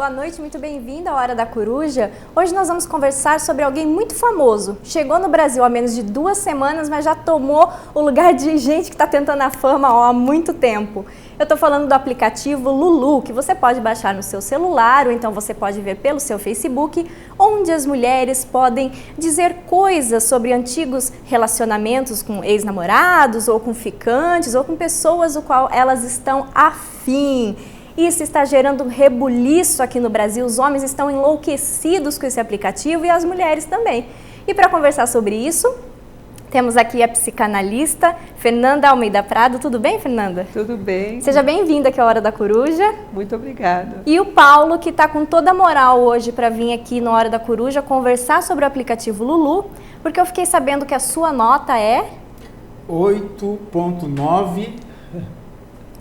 boa noite, muito bem-vindo à Hora da Coruja. Hoje nós vamos conversar sobre alguém muito famoso. Chegou no Brasil há menos de 2 semanas, mas já tomou o lugar de gente que está tentando a fama há muito tempo. Eu estou falando do aplicativo Lulu, que você pode baixar no seu celular, ou então você pode ver pelo seu Facebook, onde as mulheres podem dizer coisas sobre antigos relacionamentos com ex-namorados, ou com ficantes, ou com pessoas do qual elas estão afim. Isso está gerando um rebuliço aqui no Brasil, os homens estão enlouquecidos com esse aplicativo e as mulheres também. E para conversar sobre isso, temos aqui a psicanalista Fernanda Almeida Prado. Tudo bem, Fernanda? Tudo bem. Seja bem-vinda aqui à Hora da Coruja. Muito obrigada. E o Paulo, que está com toda a moral hoje para vir aqui na Hora da Coruja conversar sobre o aplicativo Lulu, porque eu fiquei sabendo que a sua nota é... 8.9.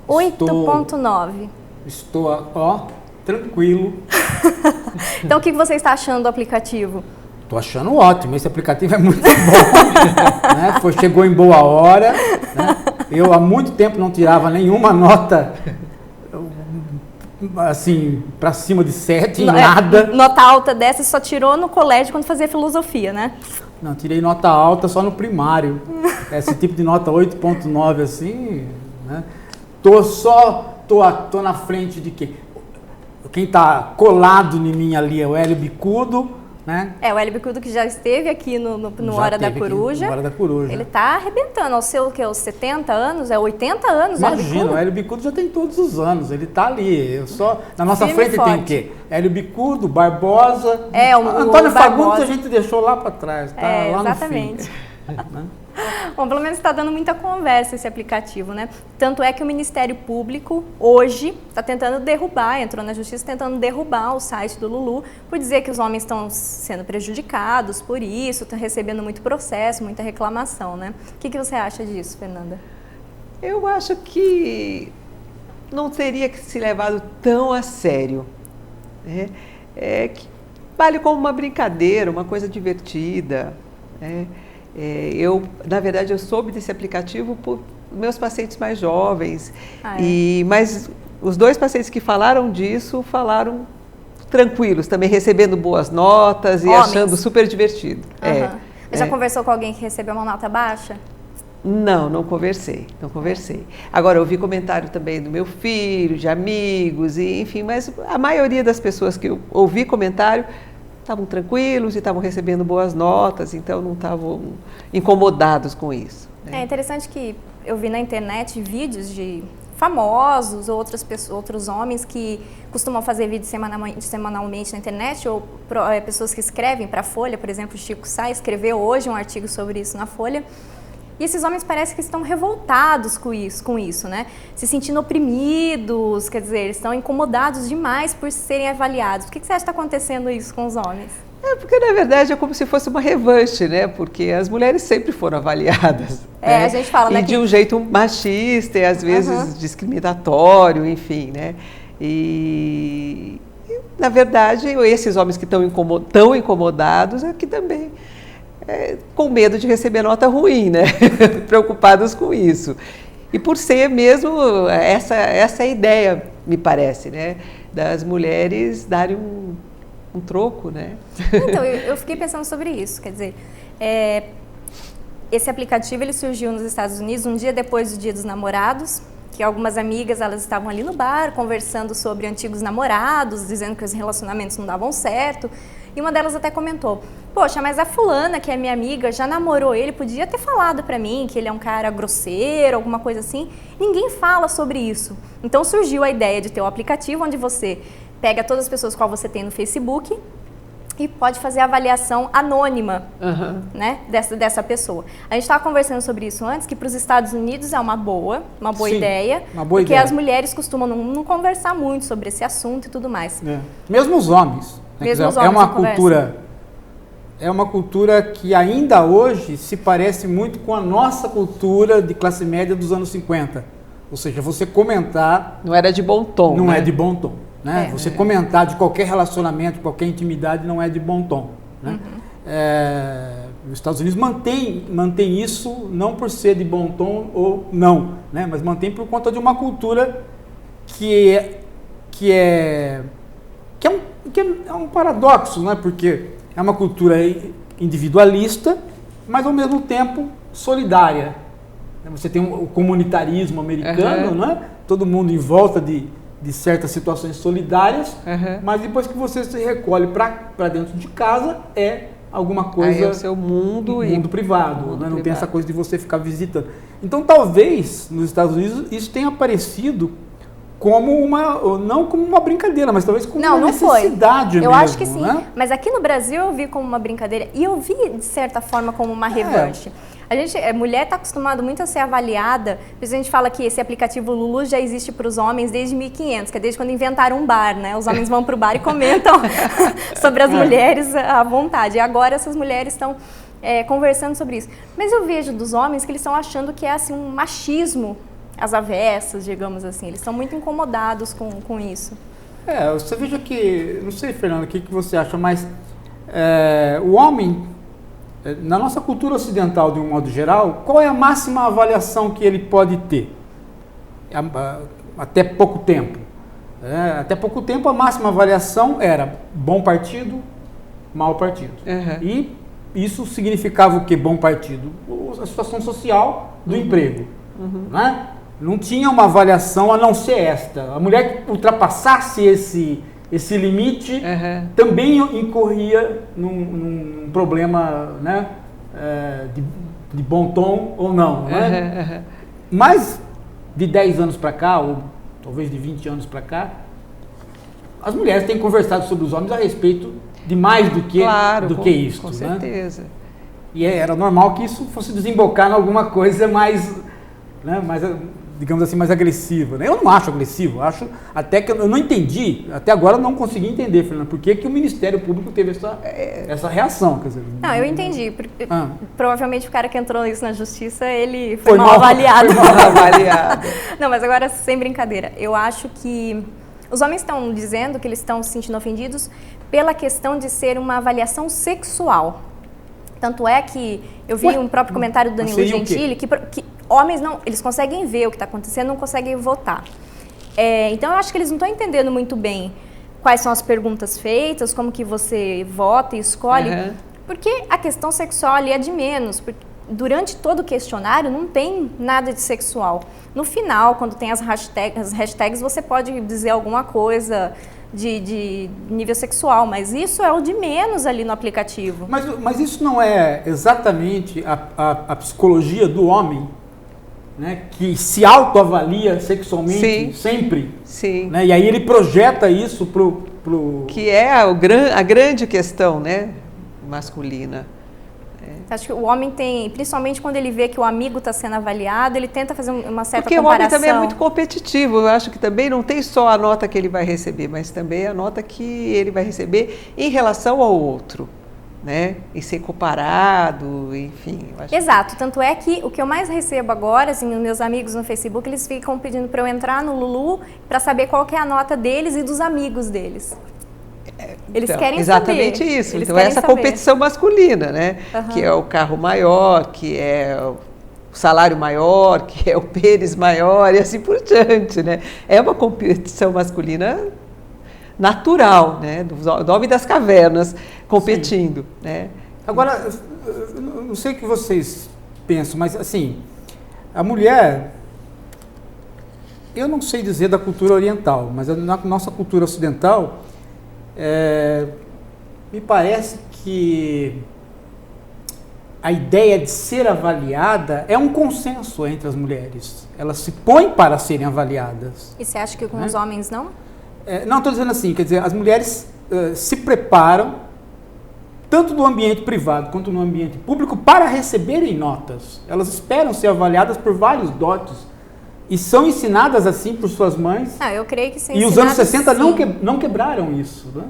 8.9. Estou, tranquilo. Então, o que você está achando do aplicativo? Estou achando ótimo, esse aplicativo é muito bom. Né? Chegou em boa hora. Né? Eu há muito tempo não tirava nenhuma nota assim, para cima de 7, em nada. Nota alta dessa você só tirou no colégio quando fazia filosofia, né? Não, tirei nota alta só no primário. Esse tipo de nota 8.9 assim, né? Tô na frente de quem? Quem está colado em mim ali é o Hélio Bicudo, né? É, o Hélio Bicudo que já esteve aqui no Hora da Coruja. No Hora da Coruja. Ele está arrebentando, aos seus 70 anos, 80 anos, Imagina, o Hélio Bicudo já tem todos os anos, ele está ali. Na nossa frente tem o quê? Hélio Bicudo, Barbosa, Antônio Fagundes a gente deixou lá para trás, tá? Lá exatamente. No fim. Bom, pelo menos está dando muita conversa esse aplicativo, né? Tanto é que o Ministério Público, hoje, está tentando derrubar, entrou na Justiça tentando derrubar o site do Lulu, por dizer que os homens estão sendo prejudicados por isso, estão recebendo muito processo, muita reclamação, né? O que você acha disso, Fernanda? Eu acho que não teria que se levado tão a sério, né? Que vale como uma brincadeira, uma coisa divertida, né? Na verdade, eu soube desse aplicativo por meus pacientes mais jovens, mas os 2 pacientes que falaram disso falaram tranquilos, também recebendo boas notas e achando super divertido. Você já conversou com alguém que recebeu uma nota baixa? Não conversei. Agora, eu ouvi comentário também do meu filho, de amigos, enfim, mas a maioria das pessoas que eu ouvi comentário estavam tranquilos e estavam recebendo boas notas, então não estavam incomodados com isso, né? É interessante que eu vi na internet vídeos de famosos, outros homens que costumam fazer vídeos semanalmente na internet, ou pessoas que escrevem para a Folha, por exemplo, o Chico Sá escreveu hoje um artigo sobre isso na Folha. E esses homens parece que estão revoltados com isso, né? Se sentindo oprimidos, quer dizer, estão incomodados demais por serem avaliados. Por que você acha que está acontecendo isso com os homens? Porque, na verdade, é como se fosse uma revanche, né? Porque as mulheres sempre foram avaliadas. A gente fala, né? E de um jeito machista e, às vezes, discriminatório, enfim, né? E, na verdade, esses homens que estão incomodados aqui também... com medo de receber nota ruim, né? Preocupados com isso. E por ser mesmo essa ideia, me parece, né? Das mulheres darem um troco, né? Então, eu fiquei pensando sobre isso, quer dizer, esse aplicativo ele surgiu nos Estados Unidos um dia depois do Dia dos Namorados, que algumas amigas elas estavam ali no bar conversando sobre antigos namorados, dizendo que os relacionamentos não davam certo. E uma delas até comentou, poxa, mas a fulana, que é minha amiga, já namorou ele, podia ter falado pra mim que ele é um cara grosseiro, alguma coisa assim. Ninguém fala sobre isso. Então surgiu a ideia de ter um aplicativo onde você pega todas as pessoas que você tem no Facebook e pode fazer a avaliação anônima, né, dessa pessoa. A gente estava conversando sobre isso antes, que para os Estados Unidos é uma boa Sim, ideia, porque as mulheres costumam não conversar muito sobre esse assunto e tudo mais. Mesmo os homens. É uma cultura que ainda hoje se parece muito com a nossa cultura de classe média dos anos 50. Ou seja, você comentar... Não era de bom tom, Não né? é de bom tom, né? Você comentar de qualquer relacionamento, qualquer intimidade, não é de bom tom, né? Os Estados Unidos mantém isso não por ser de bom tom ou não, né? Mas mantém por conta de uma cultura que é um Porque é um paradoxo, né? Porque é uma cultura individualista, mas ao mesmo tempo solidária. Você tem o comunitarismo americano, né? Todo mundo em volta de certas situações solidárias, mas depois que você se recolhe para dentro de casa, é alguma coisa... Aí é o seu mundo privado, né? Não tem essa coisa de você ficar visitando. Então, talvez, nos Estados Unidos, isso tenha aparecido como não como uma brincadeira, mas talvez como uma necessidade mesmo. Eu acho que sim, né? Mas aqui no Brasil eu vi como uma brincadeira e eu vi, de certa forma, como uma revanche. A mulher está acostumada muito a ser avaliada, por isso a gente fala que esse aplicativo Lulu já existe para os homens desde 1500, que é desde quando inventaram um bar, né? Os homens vão para o bar e comentam sobre as mulheres à vontade. E agora essas mulheres estão conversando sobre isso. Mas eu vejo dos homens que eles estão achando que é assim, um machismo às avessas, digamos assim. Eles estão muito incomodados com isso. Você veja que, não sei, Fernando, o que você acha, mas o homem, na nossa cultura ocidental, de um modo geral, qual é a máxima avaliação que ele pode ter? Até pouco tempo. Até pouco tempo, a máxima avaliação era bom partido, mau partido. E isso significava o que bom partido? A situação social do emprego. Né? Não tinha uma avaliação a não ser esta. A mulher que ultrapassasse esse limite também incorria num problema, né, de bom tom ou não. Né? Mas de 10 anos para cá, ou talvez de 20 anos para cá, as mulheres têm conversado sobre os homens a respeito de mais do que isso. Com certeza. E era normal que isso fosse desembocar em alguma coisa mais, né, digamos assim, mais agressiva. Né? Eu não acho agressivo, acho até que eu não entendi, até agora eu não consegui entender, Fernanda, por que o Ministério Público teve essa reação. Quer dizer, não, eu entendi. Provavelmente o cara que entrou isso na justiça, ele foi mal avaliado. Foi mal avaliado. Não, mas agora, sem brincadeira, eu acho que os homens estão dizendo que eles estão se sentindo ofendidos pela questão de ser uma avaliação sexual. Tanto é que eu vi um próprio comentário do Danilo Gentili que homens não, eles conseguem ver o que está acontecendo, não conseguem votar. Então eu acho que eles não estão entendendo muito bem quais são as perguntas feitas, como que você vota e escolhe, porque a questão sexual ali é de menos, porque durante todo o questionário não tem nada de sexual. No final, quando tem as hashtags, você pode dizer alguma coisa de nível sexual, mas isso é o de menos ali no aplicativo. Mas isso não é exatamente a psicologia do homem, né, que se autoavalia sexualmente sempre? Sim. Né, e aí ele projeta isso pro... Que é a grande questão, né, masculina. Acho que o homem tem, principalmente quando ele vê que o amigo está sendo avaliado, ele tenta fazer uma certa Porque comparação. o homem também é muito competitivo. Eu acho que também não tem só a nota que ele vai receber, mas também a nota que ele vai receber em relação ao outro, né? E ser comparado, enfim. Exato. Tanto é que o que eu mais recebo agora, assim, os meus amigos no Facebook, eles ficam pedindo para eu entrar no Lulu para saber qual que é a nota deles e dos amigos deles. Eles querem exatamente saber. Isso. Então, essa competição masculina, né? Que é o carro maior, que é o salário maior, que é o pênis maior e assim por diante, né? É uma competição masculina natural, né? Do homem das cavernas competindo, né? Agora, eu não sei o que vocês pensam, mas assim, a mulher, eu não sei dizer da cultura oriental, mas na nossa cultura ocidental, me parece que a ideia de ser avaliada é um consenso entre as mulheres. Elas se põem para serem avaliadas. E você acha que com os homens não? Não, estou dizendo assim, quer dizer, as mulheres se preparam, tanto no ambiente privado quanto no ambiente público, para receberem notas. Elas esperam ser avaliadas por vários dotes. E são ensinadas assim por suas mães. Eu creio que sim. E os anos 60 não quebraram isso, né?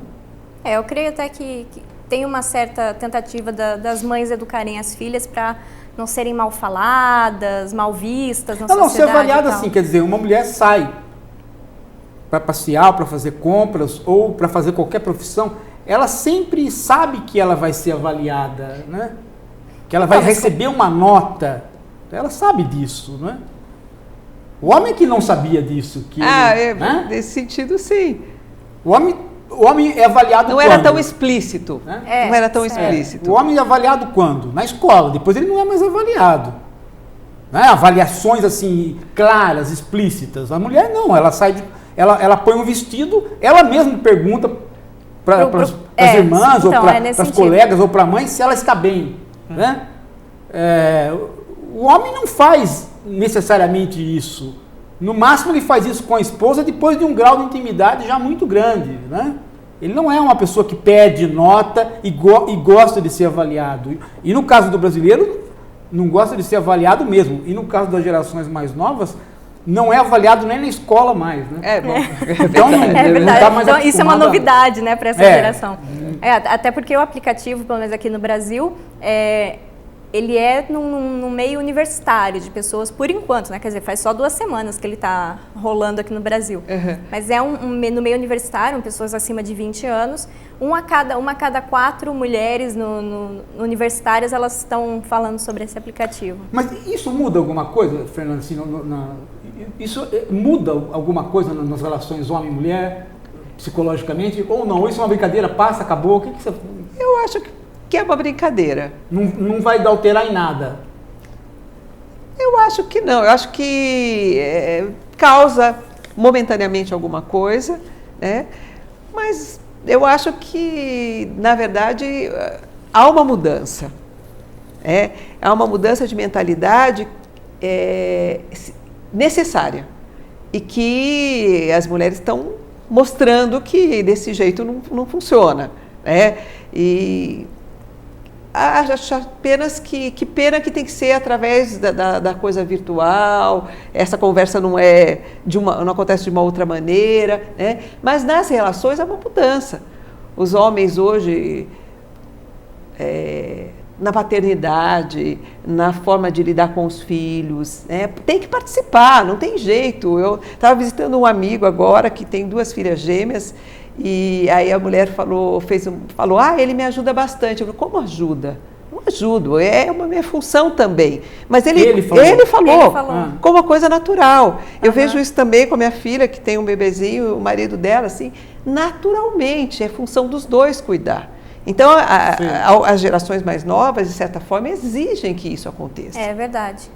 Eu creio até que tem uma certa tentativa das mães educarem as filhas para não serem mal faladas, mal vistas na sociedade. Não, ser avaliada assim, quer dizer, uma mulher sai para passear, para fazer compras ou para fazer qualquer profissão, ela sempre sabe que ela vai ser avaliada, né? Que ela vai receber uma nota. Ela sabe disso, né? O homem que não sabia disso. Né? Nesse sentido, sim. O homem o homem é avaliado não quando? era tão explícito. Né? Não era tão explícito. O homem é avaliado quando? Na escola. Depois ele não é mais avaliado. Né? Avaliações assim, claras, explícitas. A mulher não, ela sai ela põe um vestido, ela mesma pergunta para as irmãs, então, ou para as colegas, ou para a mãe, se ela está bem. Né? O homem não faz necessariamente isso. No máximo ele faz isso com a esposa depois de um grau de intimidade já muito grande. Né? Ele não é uma pessoa que pede nota e gosta de ser avaliado. E no caso do brasileiro, não gosta de ser avaliado mesmo. E no caso das gerações mais novas, não é avaliado nem na escola mais. Né? Bom. Então, verdade. Tá mais então isso é uma acostumado novidade, né, para essa geração. Até porque o aplicativo, pelo menos aqui no Brasil, ele é num meio universitário de pessoas, por enquanto, né? Quer dizer, faz só 2 semanas que ele está rolando aqui no Brasil. Mas é no meio universitário, pessoas acima de 20 anos, uma a cada 4 mulheres universitárias, elas estão falando sobre esse aplicativo. Mas isso muda alguma coisa, Fernanda? Assim, isso muda alguma coisa nas relações homem-mulher, psicologicamente, ou não? Ou isso é uma brincadeira, passa, acabou? O que você... Eu acho que é uma brincadeira. Não vai alterar em nada? Eu acho que não. Eu acho que causa momentaneamente alguma coisa, né? Mas eu acho que, na verdade, há uma mudança. Há uma mudança de mentalidade necessária. E que as mulheres estão mostrando que desse jeito não funciona. E acho apenas que pena que tem que ser através da coisa virtual, essa conversa não acontece de uma outra maneira, né? Mas nas relações há uma mudança. Os homens hoje, na paternidade, na forma de lidar com os filhos, tem que participar, não tem jeito. Eu estava visitando um amigo agora que tem 2 filhas gêmeas. E aí a mulher falou, ele me ajuda bastante. Eu falei, como ajuda? Não ajudo, é uma minha função também. Mas ele falou como uma coisa natural. Eu vejo isso também com a minha filha, que tem um bebezinho, o marido dela, assim, naturalmente, é função dos dois cuidar. Então, as gerações mais novas, de certa forma, exigem que isso aconteça. É verdade.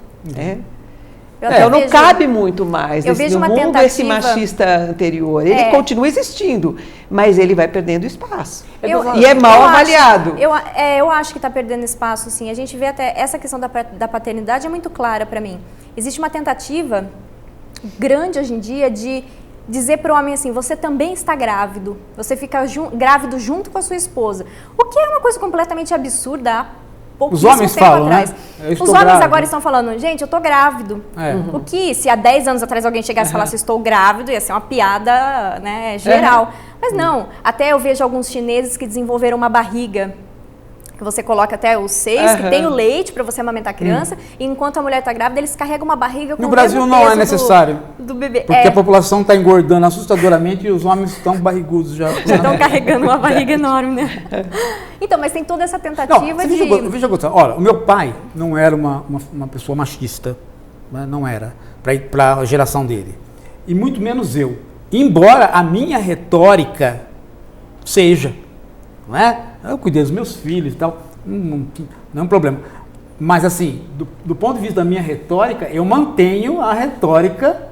Então não cabe muito mais no mundo tentativa... esse machista anterior. Ele continua existindo, mas ele vai perdendo espaço. E é mal avaliado. Eu acho que está perdendo espaço, sim. A gente vê até essa questão da paternidade é muito clara para mim. Existe uma tentativa grande hoje em dia de dizer para o homem assim, você também está grávido. Você fica grávido junto com a sua esposa. O que é uma coisa completamente absurda. Os homens falam, atrás. Né? Os homens agora estão falando, gente, eu tô grávido. O que, se há 10 anos atrás alguém chegasse e falasse, estou grávido, ia ser uma piada, né, geral. Mas não, até eu vejo alguns chineses que desenvolveram uma barriga, que você coloca até os seios, que tem o leite para você amamentar a criança, e enquanto a mulher está grávida, eles carregam uma barriga com o mesmo peso No Brasil não é necessário, do bebê. Porque a população está engordando assustadoramente e os homens estão barrigudos já. Já estão carregando uma barriga enorme, né? Então, mas tem toda essa tentativa de... Veja, olha, o meu pai não era uma pessoa machista, né? Não era, para a geração dele. E muito menos eu. Embora a minha retórica seja, não é? Eu cuidei dos meus filhos e tal, não é um problema. Mas assim, do ponto de vista da minha retórica, eu mantenho a retórica,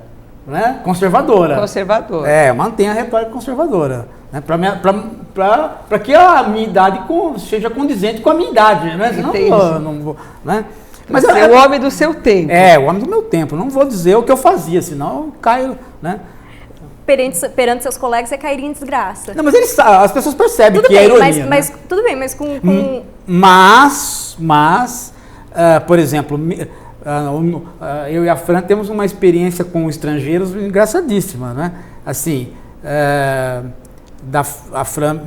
né, conservadora. Conservadora. Eu mantenho a retórica conservadora. Né, para que a minha idade seja condizente com a minha idade. Né? Senão eu não vou... Né? Mas é o homem do seu tempo. O homem do meu tempo. Não vou dizer o que eu fazia, senão eu caio... Né? Perante seus colegas, você cairia em desgraça. Não, mas as pessoas percebem que é ironia. Mas tudo bem, mas com... Mas, por exemplo, eu e a Fran temos uma experiência com estrangeiros engraçadíssima, né? Assim, a Fran...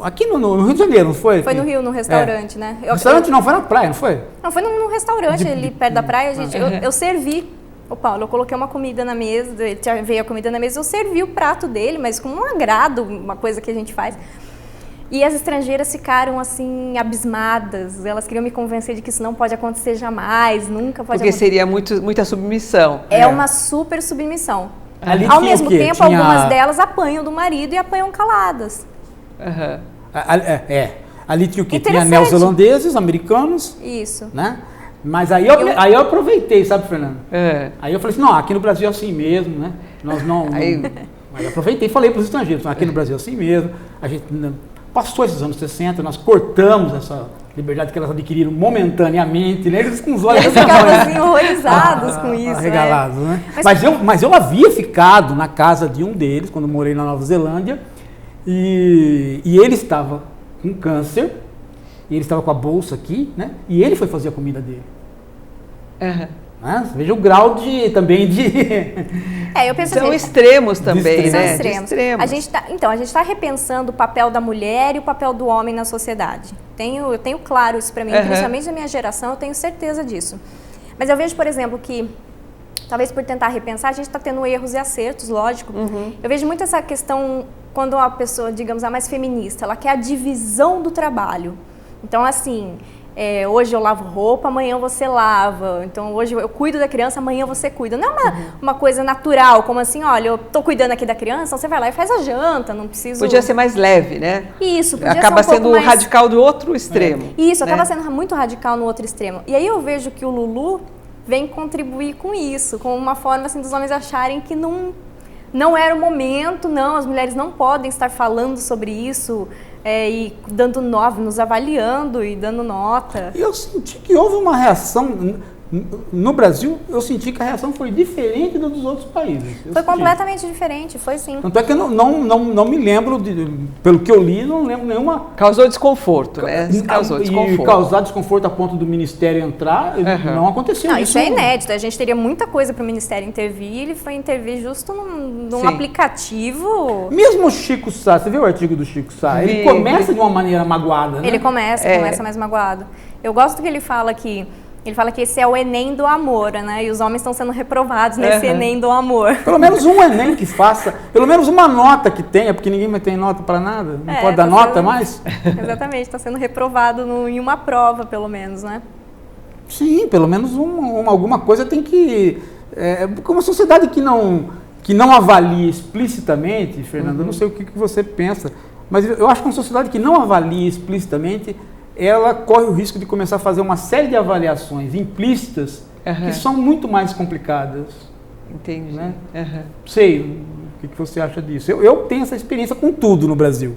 Aqui no Rio de Janeiro, não foi? Foi no Rio, no restaurante, né? Restaurante não, foi na praia, não foi? Não, foi num restaurante ali perto da praia. Eu servi... Ô Paulo, eu coloquei uma comida na mesa, ele veio a comida na mesa, eu servi o prato dele, mas com um agrado, uma coisa que a gente faz. E as estrangeiras ficaram assim, abismadas, elas queriam me convencer de que isso não pode acontecer jamais, nunca pode acontecer. Porque seria muita submissão. É uma super submissão. Ali Ao tinha mesmo o quê? tempo, Tinha- algumas delas apanham do marido e apanham caladas. Aham. Ali tinha o quê? Tinha Interessante. neozelandeses, americanos, Isso. né? Mas aí eu aproveitei, sabe, Fernando? É. Aí eu falei assim, não, aqui no Brasil é assim mesmo, né? Nós não... Aí- Mas eu aproveitei e falei para os estrangeiros, aqui no Brasil é assim mesmo. A gente passou esses anos 60, nós cortamos essa liberdade que elas adquiriram momentaneamente, né? Eles com os olhos Eles ficavam assim horrorizados com isso. arregalados, né? Mas- Mas eu havia ficado na casa de um deles, quando eu morei na Nova Zelândia, e ele estava com câncer, e ele estava com a bolsa aqui, né? E ele foi fazer a comida dele. Aham. Né? Você veja o grau também de... É, eu penso São assim, extremos também, extremos. são né? De extremos. extremos. A gente está repensando o papel da mulher e o papel do homem na sociedade. Eu tenho claro isso para mim, Aham. principalmente na minha geração, eu tenho certeza disso. Mas eu vejo, por exemplo, que talvez por tentar repensar, a gente está tendo erros e acertos, lógico. Eu vejo muito essa questão quando uma pessoa, digamos, a mais feminista, ela quer a divisão do trabalho. Então, assim, hoje eu lavo roupa, amanhã você lava. Então, hoje eu cuido da criança, amanhã você cuida. Não é uma coisa natural, como assim, olha, eu estou cuidando aqui da criança, então você vai lá e faz a janta, não preciso... Podia ser mais leve, né? Isso, podia Acaba ser um sendo pouco mais... radical do outro extremo. Isso, né? acaba sendo muito radical no outro extremo. E aí eu vejo que o Lulu vem contribuir com isso, com uma forma assim dos homens acharem que não era o momento, não, as mulheres não podem estar falando sobre isso e dando nota, nos avaliando e dando nota. Eu senti que houve uma reação, no Brasil, eu senti que a reação foi diferente da dos outros países. Eu Foi senti. completamente diferente, foi sim. Tanto é que eu não me lembro, pelo que eu li, não lembro nenhuma... Causou desconforto, né? Causou E desconforto. causar desconforto a ponto do Ministério entrar, não aconteceu. Não, isso é inédito. A gente teria muita coisa para o Ministério intervir. Ele foi intervir justo num Sim. aplicativo. Mesmo o Chico Sá, você viu o artigo do Chico Sá? Ele Vi. começa de uma maneira magoada, né? Ele começa mais magoado. Eu gosto que ele fala que esse é o Enem do amor, né? E os homens estão sendo reprovados nesse Enem do amor. Pelo menos um Enem que faça, pelo menos uma nota que tenha, porque ninguém mais tem nota para nada. Não pode dar tá nota sendo- mais? Exatamente, está sendo reprovado em uma prova, pelo menos, né? Sim, pelo menos alguma coisa tem que... Como uma sociedade que não avalia explicitamente, Fernando, eu não sei o que você pensa, mas eu acho que uma sociedade que não avalia explicitamente, ela corre o risco de começar a fazer uma série de avaliações implícitas que são muito mais complicadas. Entendi. Né? Sei, o que você acha disso? Eu tenho essa experiência com tudo no Brasil.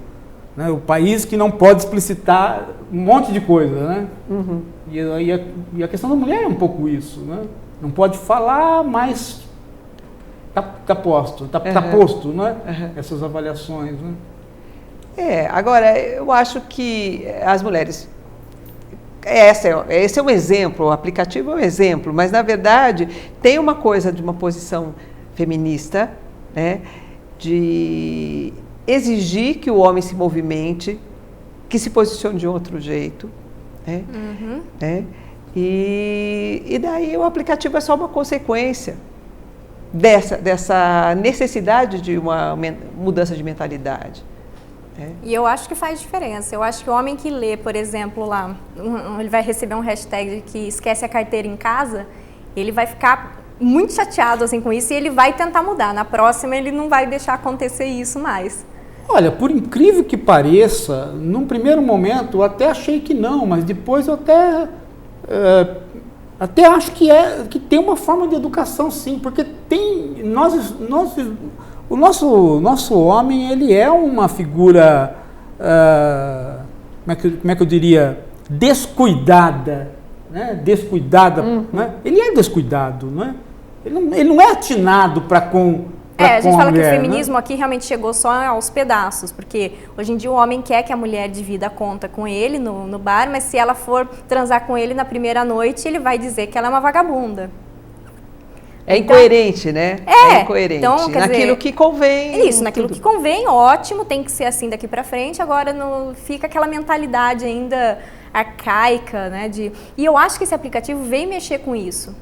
Né? O país que não pode explicitar um monte de coisa, né? E a questão da mulher é um pouco isso, né? Não pode falar, mas tá posto, tá posto, né? Essas avaliações, né? Agora, eu acho que as mulheres... Esse é um exemplo, o aplicativo é um exemplo, mas, na verdade, tem uma coisa de uma posição feminista, né, de exigir que o homem se movimente, que se posicione de outro jeito, né, e daí o aplicativo é só uma consequência dessa necessidade de uma mudança de mentalidade. E eu acho que faz diferença. Eu acho que o homem que lê, por exemplo, lá, ele vai receber um hashtag que esquece a carteira em casa, ele vai ficar muito chateado assim, com isso e ele vai tentar mudar. Na próxima ele não vai deixar acontecer isso mais. Olha, por incrível que pareça, num primeiro momento eu até achei que não, mas depois eu até acho que tem uma forma de educação, sim, porque o nosso homem, ele é uma figura, como é que eu diria, descuidada, né? Né? Ele é descuidado, né? Ele não é atinado para com a gente fala mulher, que o feminismo né? aqui realmente chegou só aos pedaços, porque hoje em dia o homem quer que a mulher divida a conta com ele no bar, mas se ela for transar com ele na primeira noite, ele vai dizer que ela é uma vagabunda. É incoerente, né? É incoerente. Então, quer naquilo dizer, que convém. Isso, naquilo que convém, ótimo, tem que ser assim daqui pra frente. Agora fica aquela mentalidade ainda arcaica, né? E eu acho que esse aplicativo veio mexer com isso.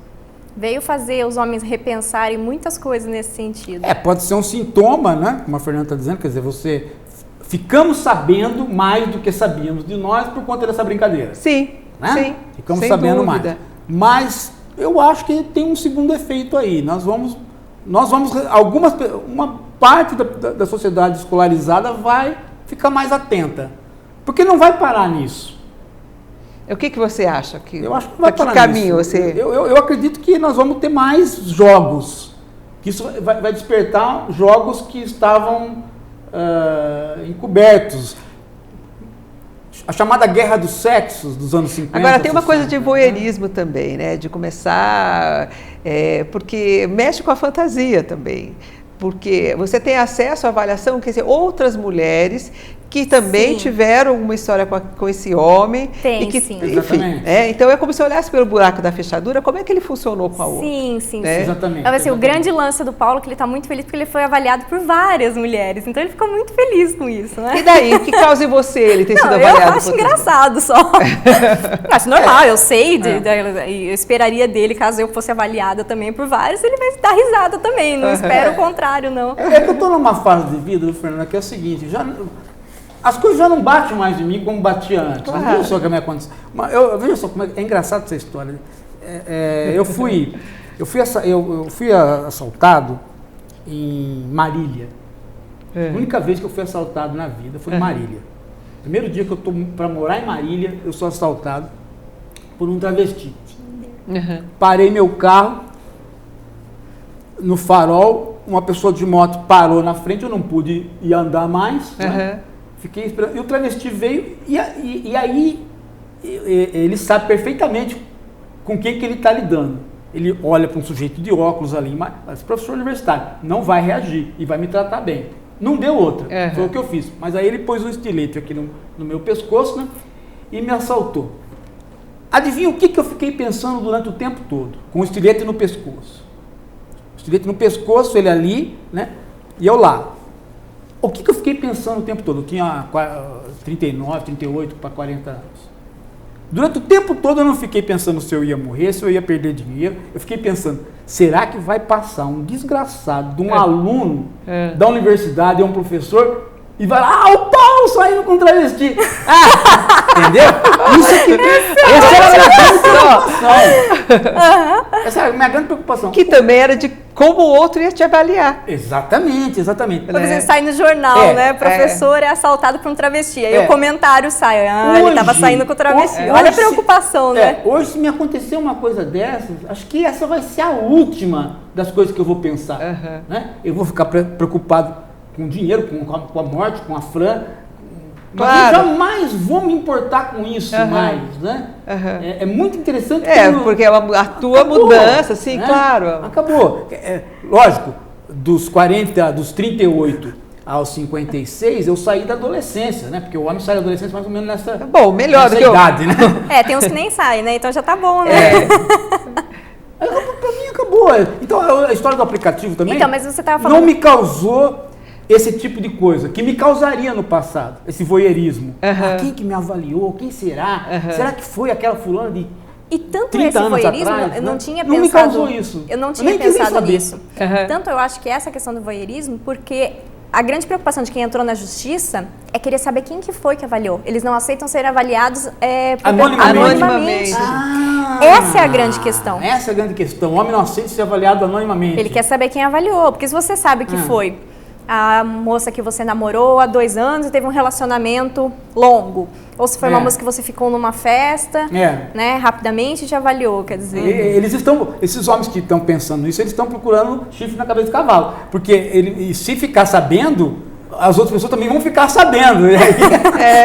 Veio fazer os homens repensarem muitas coisas nesse sentido. Pode ser um sintoma, né? Como a Fernanda está dizendo, quer dizer, ficamos sabendo mais do que sabíamos de nós por conta dessa brincadeira. Sim, né? sim. Ficamos sem sabendo dúvida. mais. Mas eu acho que tem um segundo efeito aí. Nós vamos uma parte da sociedade escolarizada vai ficar mais atenta. Porque não vai parar nisso. O que você acha? Eu acho que não vai parar nisso. Que caminho nisso. você... Eu acredito que nós vamos ter mais jogos. Que isso vai despertar jogos que estavam encobertos. A chamada guerra dos sexos dos anos 50. Agora, tem uma coisa de voyeurismo também, né? De começar... porque mexe com a fantasia também. Porque você tem acesso à avaliação, quer dizer, outras mulheres que também tiveram uma história com esse homem. Tem, e que, sim. Enfim, então é como se olhasse pelo buraco da fechadura, como é que ele funcionou com a outra. Sim. Exatamente. Então, assim, o grande lance do Paulo é que ele está muito feliz porque ele foi avaliado por várias mulheres. Então ele ficou muito feliz com isso, né? E daí, o que causa em você ele ter sido avaliado? Eu acho engraçado só. Acho normal, eu sei, eu esperaria dele, caso eu fosse avaliada também por vários, ele vai dar risada também, não espero o contrário, não. É que eu estou numa fase de vida, Fernanda, que é o seguinte, as coisas já não batem mais em mim como batia antes. Claro. Veja só o que me aconteceu. Veja só como é engraçado essa história. Eu fui assaltado em Marília. A única vez que eu fui assaltado na vida foi em Marília. Primeiro dia que eu estou para morar em Marília, eu sou assaltado por um travesti. Parei meu carro no farol, uma pessoa de moto parou na frente, eu não pude ir andar mais, né? Fiquei esperando, e o travesti veio, e aí ele sabe perfeitamente com quem que ele está lidando. Ele olha para um sujeito de óculos ali, mas professor universitário, não vai reagir e vai me tratar bem. Não deu outra, foi o que eu fiz. Mas aí ele pôs um estilete aqui no meu pescoço, né, e me assaltou. Adivinha o que eu fiquei pensando durante o tempo todo? Com o estilete no pescoço. Estilete no pescoço, ele ali, né, e eu lá. O que eu fiquei pensando o tempo todo? Eu tinha 39, 38 para 40 anos. Durante o tempo todo eu não fiquei pensando se eu ia morrer, se eu ia perder dinheiro. Eu fiquei pensando, será que vai passar um desgraçado de um aluno da universidade, um professor, e vai lá, o Paulo saindo com travesti. Entendeu? Isso aqui. Essa era a minha grande preocupação. Essa era a minha grande preocupação. Que também era de como o outro ia te avaliar. Exatamente. Por exemplo, sai no jornal, né? Professor é assaltado por um travesti. Aí o comentário sai, ele estava saindo com o travesti. Olha a preocupação, né? Hoje, se me acontecer uma coisa dessas, acho que essa vai ser a última das coisas que eu vou pensar. Né? Eu vou ficar preocupado com dinheiro, com a morte, com a Fran. Mas eu jamais vou me importar com isso mais, né? É muito interessante. Porque a tua mudança, sim, né? Claro. Acabou. Lógico, dos 38 aos 56, eu saí da adolescência, né? Porque o homem sai da adolescência mais ou menos nessa idade, né? Tem uns que nem saem, né? Então já tá bom, né? Pra mim acabou. Então a história do aplicativo também mas você tava falando... não me causou esse tipo de coisa, que me causaria no passado, esse voyeurismo. Quem que me avaliou? Quem será? Será que foi aquela fulana de E tanto 30 esse anos voyeurismo, atrás, eu não tinha não pensado... me causou isso. Eu não Eu tinha nem quis pensado saber. nisso. Tanto eu acho que essa questão do voyeurismo, porque a grande preocupação de quem entrou na justiça é querer saber quem que foi que avaliou. Eles não aceitam ser avaliados anonimamente. Essa é a grande questão. Essa é a grande questão. O homem não aceita ser avaliado anonimamente. Ele quer saber quem avaliou, porque se você sabe que foi a moça que você namorou há 2 anos e teve um relacionamento longo, ou se foi uma moça que você ficou numa festa, né, rapidamente te avaliou, quer dizer... Esses homens que estão pensando nisso, eles estão procurando chifre na cabeça do cavalo, porque se ficar sabendo, as outras pessoas também vão ficar sabendo.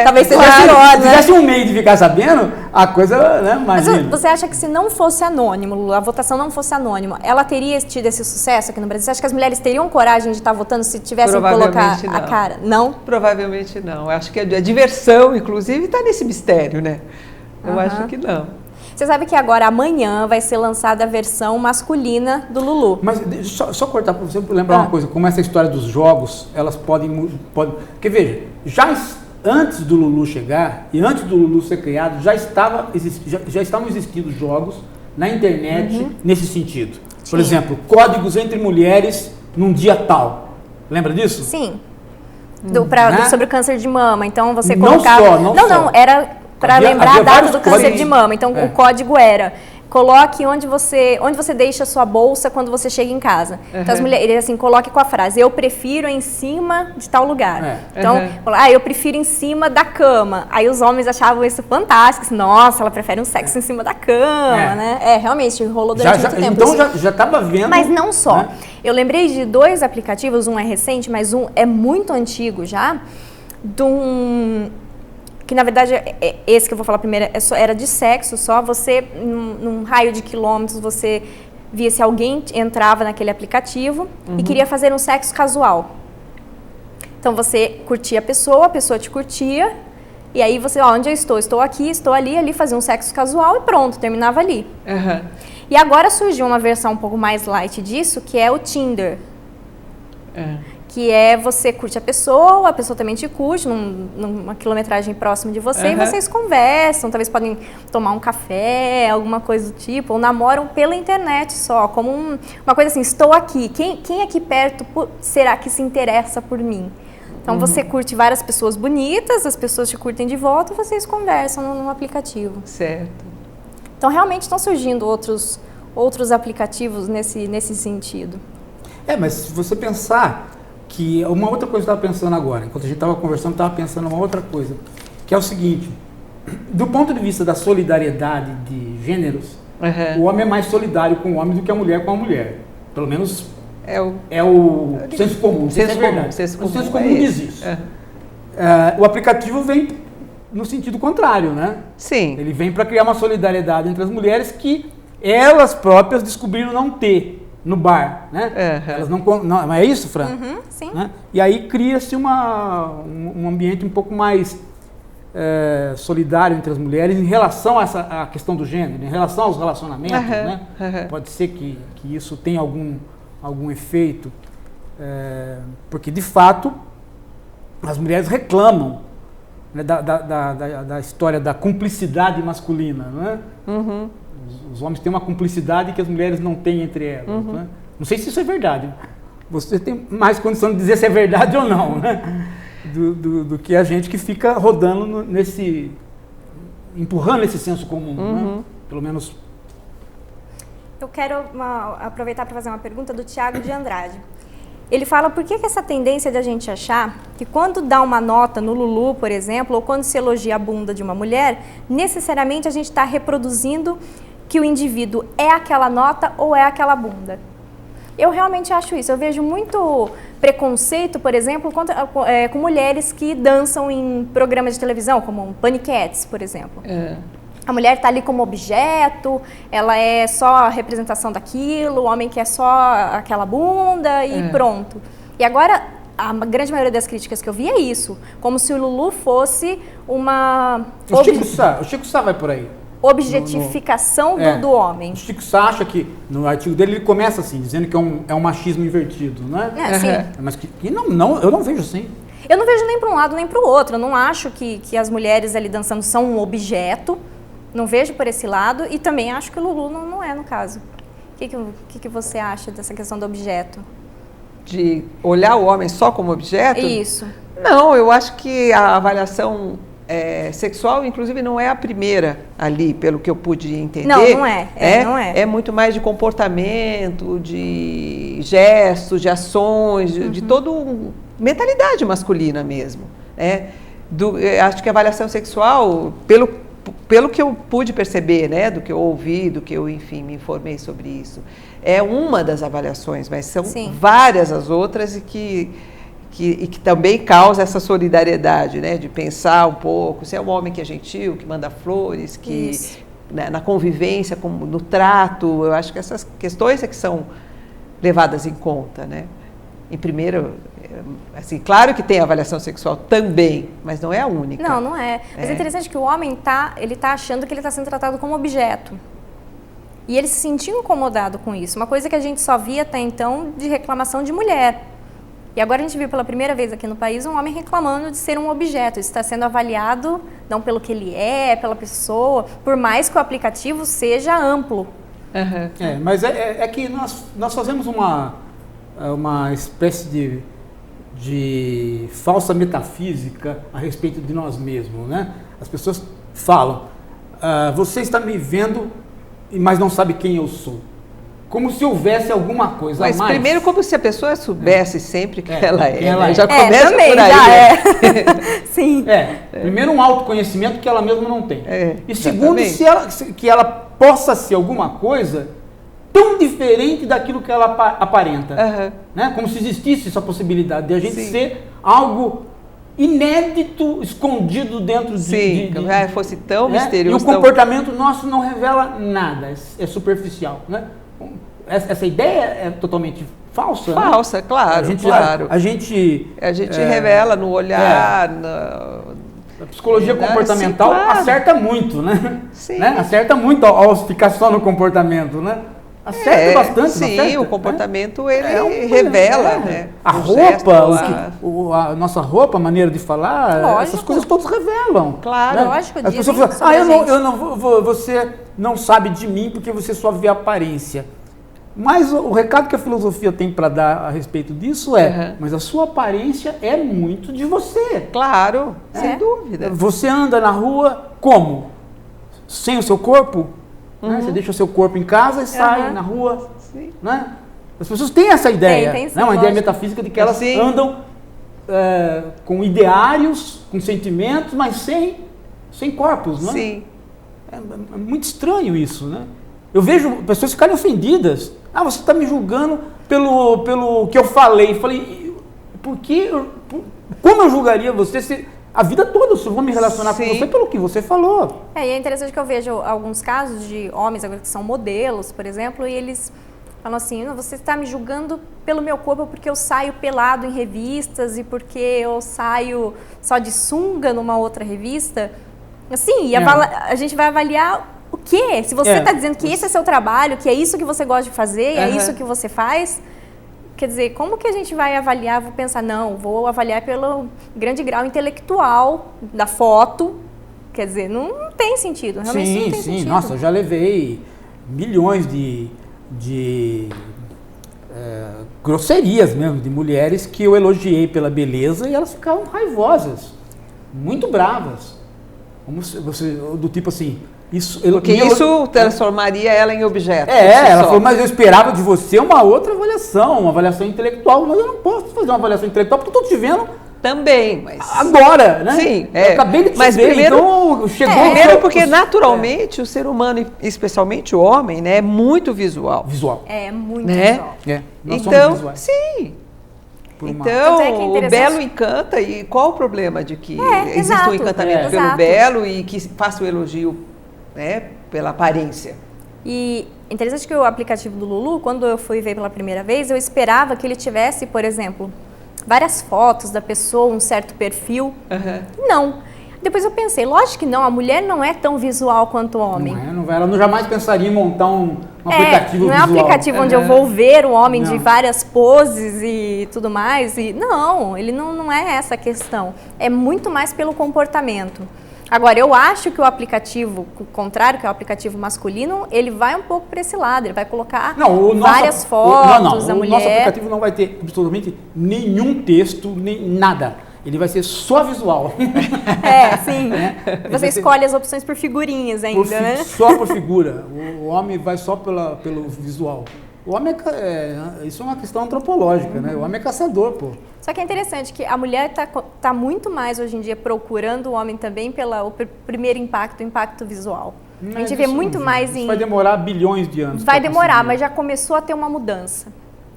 Talvez seja pior, se tivesse um meio de ficar sabendo, a coisa, né, imagina. Mas você acha que se não fosse anônimo, a votação não fosse anônima, ela teria tido esse sucesso aqui no Brasil? Você acha que as mulheres teriam coragem de estar votando se tivessem que colocar a cara? Não? Provavelmente não. Eu acho que a diversão, inclusive, está nesse mistério, né? Eu acho que não. Você sabe que agora, amanhã, vai ser lançada a versão masculina do Lulu. Mas só cortar para você lembrar uma coisa, como essa história dos jogos, elas podem... Porque veja, já antes do Lulu chegar e antes do Lulu ser criado, já estavam existindo jogos na internet nesse sentido. Por exemplo, códigos entre mulheres num dia tal. Lembra disso? Sim. Sobre o câncer de mama. Então você colocava... Não, era... para lembrar a data do câncer de mama. Então, o código era coloque onde você deixa a sua bolsa quando você chega em casa. Então, as mulheres, ele assim, coloque com a frase, eu prefiro em cima de tal lugar. Então, eu prefiro em cima da cama. Aí os homens achavam isso fantástico. Nossa, ela prefere um sexo em cima da cama, né? Realmente, rolou durante muito tempo. Então, já estava vendo... Mas não só. Né? Eu lembrei de 2 aplicativos, um é recente, mas um é muito antigo já, que na verdade, esse que eu vou falar primeiro era de sexo só, você, num raio de quilômetros, você via se alguém entrava naquele aplicativo e queria fazer um sexo casual. Então você curtia a pessoa te curtia, e aí você, onde eu estou? Estou aqui, estou ali fazia um sexo casual e pronto, terminava ali. E agora surgiu uma versão um pouco mais light disso, que é o Tinder. Que é você curte a pessoa também te curte, numa quilometragem próxima de você, e vocês conversam, talvez podem tomar um café, alguma coisa do tipo, ou namoram pela internet só, como uma coisa assim, estou aqui, quem aqui perto será que se interessa por mim? Então você curte várias pessoas bonitas, as pessoas te curtem de volta e vocês conversam num aplicativo. Certo. Então realmente estão surgindo outros aplicativos nesse sentido. Mas se você pensar que uma outra coisa que eu estava pensando agora, enquanto a gente estava conversando, eu estava pensando uma outra coisa, que é o seguinte, do ponto de vista da solidariedade de gêneros, o homem é mais solidário com o homem do que a mulher com a mulher. Pelo menos é o senso comum. O senso comum diz isso. O aplicativo vem no sentido contrário, né? Sim. Ele vem para criar uma solidariedade entre as mulheres que elas próprias descobriram não ter no bar, né? Elas não é isso, Fran? Sim. Né? E aí cria-se um ambiente um pouco mais solidário entre as mulheres em relação à questão do gênero, em relação aos relacionamentos, né? Pode ser que isso tenha algum efeito, porque de fato as mulheres reclamam, né, da história da cumplicidade masculina, né? Os homens têm uma cumplicidade que as mulheres não têm entre elas. Né? Não sei se isso é verdade. Você tem mais condição de dizer se é verdade ou não, né? Do que a gente que fica rodando empurrando esse senso comum, né? Pelo menos. Eu quero aproveitar para fazer uma pergunta do Tiago de Andrade. Ele fala por que essa tendência de a gente achar que quando dá uma nota no Lulu, por exemplo, ou quando se elogia a bunda de uma mulher, necessariamente a gente está reproduzindo que o indivíduo é aquela nota ou é aquela bunda. Eu realmente acho isso. Eu vejo muito preconceito, por exemplo, com mulheres que dançam em programas de televisão, como um Paniquetes, por exemplo. A mulher está ali como objeto, ela é só a representação daquilo, o homem quer só aquela bunda e pronto. E agora, a grande maioria das críticas que eu vi é isso, como se o Lulu fosse uma... O Chico Sá vai por aí. Objetificação do homem. O Chico Sá acha que, no artigo dele, ele começa assim, dizendo que é um machismo invertido, né? Sim. Mas eu não vejo assim. Eu não vejo nem para um lado nem para o outro. Eu não acho que as mulheres ali dançando são um objeto. Não vejo por esse lado. E também acho que o Lulu não é, no caso. O que você acha dessa questão do objeto? De olhar o homem só como objeto? Isso. Não, eu acho que a avaliação sexual, inclusive, não é a primeira ali, pelo que eu pude entender. Não é. Não é. É muito mais de comportamento, de gestos, de ações, de toda mentalidade masculina mesmo. Acho que a avaliação sexual, pelo que eu pude perceber, né, do que eu ouvi, do que eu, enfim, me informei sobre isso, é uma das avaliações, mas são várias as outras e que também causa essa solidariedade, né, de pensar um pouco, se é um homem que é gentil, que manda flores, que né, na convivência, como no trato, eu acho que essas questões é que são levadas em conta, né. Em primeiro, assim, claro que tem avaliação sexual também, mas não é a única. Não é. Mas é interessante que o homem ele tá achando que ele está sendo tratado como objeto. E ele se sentiu incomodado com isso. Uma coisa que a gente só via até então de reclamação de mulher. E agora a gente viu pela primeira vez aqui no país um homem reclamando de ser um objeto. Isso está sendo avaliado não pelo que ele é, pela pessoa, por mais que o aplicativo seja amplo. Mas é que nós fazemos uma espécie de falsa metafísica a respeito de nós mesmos, né? As pessoas falam, você está me vendo mas não sabe quem eu sou. Como se houvesse alguma coisa Mas a mais. primeiro, como se a pessoa soubesse sempre quem ela é. quem ela né? é. Já começa também, por aí. já né? Sim. Primeiro um autoconhecimento que ela mesma não tem. E segundo, exatamente. que ela possa ser alguma coisa tão diferente daquilo que ela aparenta. Né? Como se existisse essa possibilidade de a gente ser algo inédito, escondido dentro Sim, de fosse tão né? misterioso. E o comportamento nosso não revela nada, é superficial. Né? Essa ideia é totalmente falsa. Falsa, né? claro, A gente revela no olhar, a psicologia comportamental acerta muito, né? Sim. Né? Acerta muito ao ficar só no comportamento, né? Acerta bastante. Sim, acerta, o comportamento né? ele revela, né? A roupa, a nossa roupa, a maneira de falar, Lógico. essas coisas todas revelam. Claro. Né? Lógico, as dizem pessoas falam, sobre a gente. você não sabe de mim porque você só vê a aparência. Mas o recado que a filosofia tem para dar a respeito disso mas a sua aparência é muito de você. Claro, sem dúvida. Você anda na rua como? Sem o seu corpo? Né? Você deixa o seu corpo em casa e sai na rua. Sim. Né? As pessoas têm essa ideia, tem sim, né? Uma lógico. ideia metafísica de que elas andam com ideários, com sentimentos, mas sem corpos. Né? Sim. É muito estranho isso, né? Eu vejo pessoas ficarem ofendidas. Você está me julgando pelo que eu falei. Falei, como eu julgaria você se a vida toda eu vou me relacionar com você pelo que você falou? E é interessante que eu vejo alguns casos de homens agora que são modelos, por exemplo, e eles falam assim, você está me julgando pelo meu corpo porque eu saio pelado em revistas e porque eu saio só de sunga numa outra revista. Assim, a gente vai avaliar o quê? Se você está dizendo que esse é seu trabalho, que é isso que você gosta de fazer, é isso que você faz, quer dizer, como que a gente vai avaliar? Vou pensar, não, vou avaliar pelo grande grau intelectual da foto. Quer dizer, não tem sentido, realmente não tem sentido. Nossa, eu já levei milhões de grosserias mesmo, de mulheres que eu elogiei pela beleza e elas ficavam raivosas, muito bravas. Como do tipo assim... Porque isso transformaria ela em objeto. Ela falou, mas eu esperava de você uma outra avaliação, uma avaliação intelectual, mas eu não posso fazer uma avaliação intelectual porque eu estou te vendo também, mas... agora, né? Sim, eu acabei de te ver, primeiro, então chegou... Primeiro porque naturalmente o ser humano, especialmente o homem, né, é muito visual. Visual. É muito visual. Nós somos então, visuais. sim. Então, o belo encanta, e qual o problema de que existe exato, um encantamento pelo belo e que faça o elogio, né, pela aparência? E interessante que o aplicativo do Lulu, quando eu fui ver pela primeira vez, eu esperava que ele tivesse, por exemplo, várias fotos da pessoa, um certo perfil. Não. Depois eu pensei, lógico que não, a mulher não é tão visual quanto o homem. Ela jamais pensaria em montar um aplicativo visual. Não é um aplicativo onde eu vou ver o homem de várias poses e tudo mais. Não, ele não é essa a questão. É muito mais pelo comportamento. Agora, eu acho que o aplicativo, o contrário, que é o aplicativo masculino, ele vai um pouco para esse lado, ele vai colocar várias fotos da mulher. O nosso aplicativo não vai ter absolutamente nenhum texto, nem nada. Ele vai ser só visual. Sim. Você escolhe as opções por figurinhas ainda, né? Só por figura. O homem vai só pelo visual. O homem isso é uma questão antropológica, né? O homem é caçador, pô. Só que é interessante que a mulher tá muito mais hoje em dia procurando o homem também pelo primeiro impacto, o impacto visual. A gente vê muito mais isso vai demorar bilhões de anos. Vai demorar, mas já começou a ter uma mudança.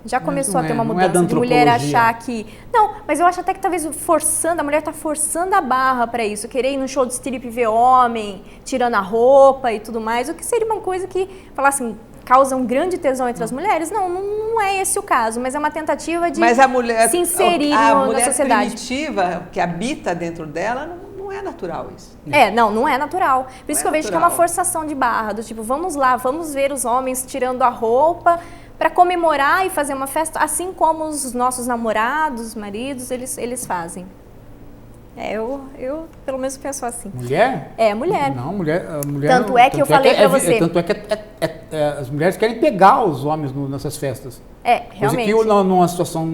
Já começou a ter uma mudança de mulher achar que... Não, mas eu acho até que talvez a mulher está forçando a barra para isso, querer ir no show de strip e ver homem, tirando a roupa e tudo mais, o que seria uma coisa que, falar assim, causa um grande tesão entre as mulheres. Não é esse o caso, mas é uma tentativa de se inserir na sociedade. A mulher primitiva que habita dentro dela não é natural isso. Não é natural. Por isso que eu vejo que é uma forçação de barra, do tipo, vamos lá, vamos ver os homens tirando a roupa para comemorar e fazer uma festa, assim como os nossos namorados, maridos, eles fazem. Eu pelo menos penso assim. Mulher? Mulher. Não, mulher... Tanto é que eu falei para você. Tanto é que as mulheres querem pegar os homens nessas festas. Realmente. Coisa que numa situação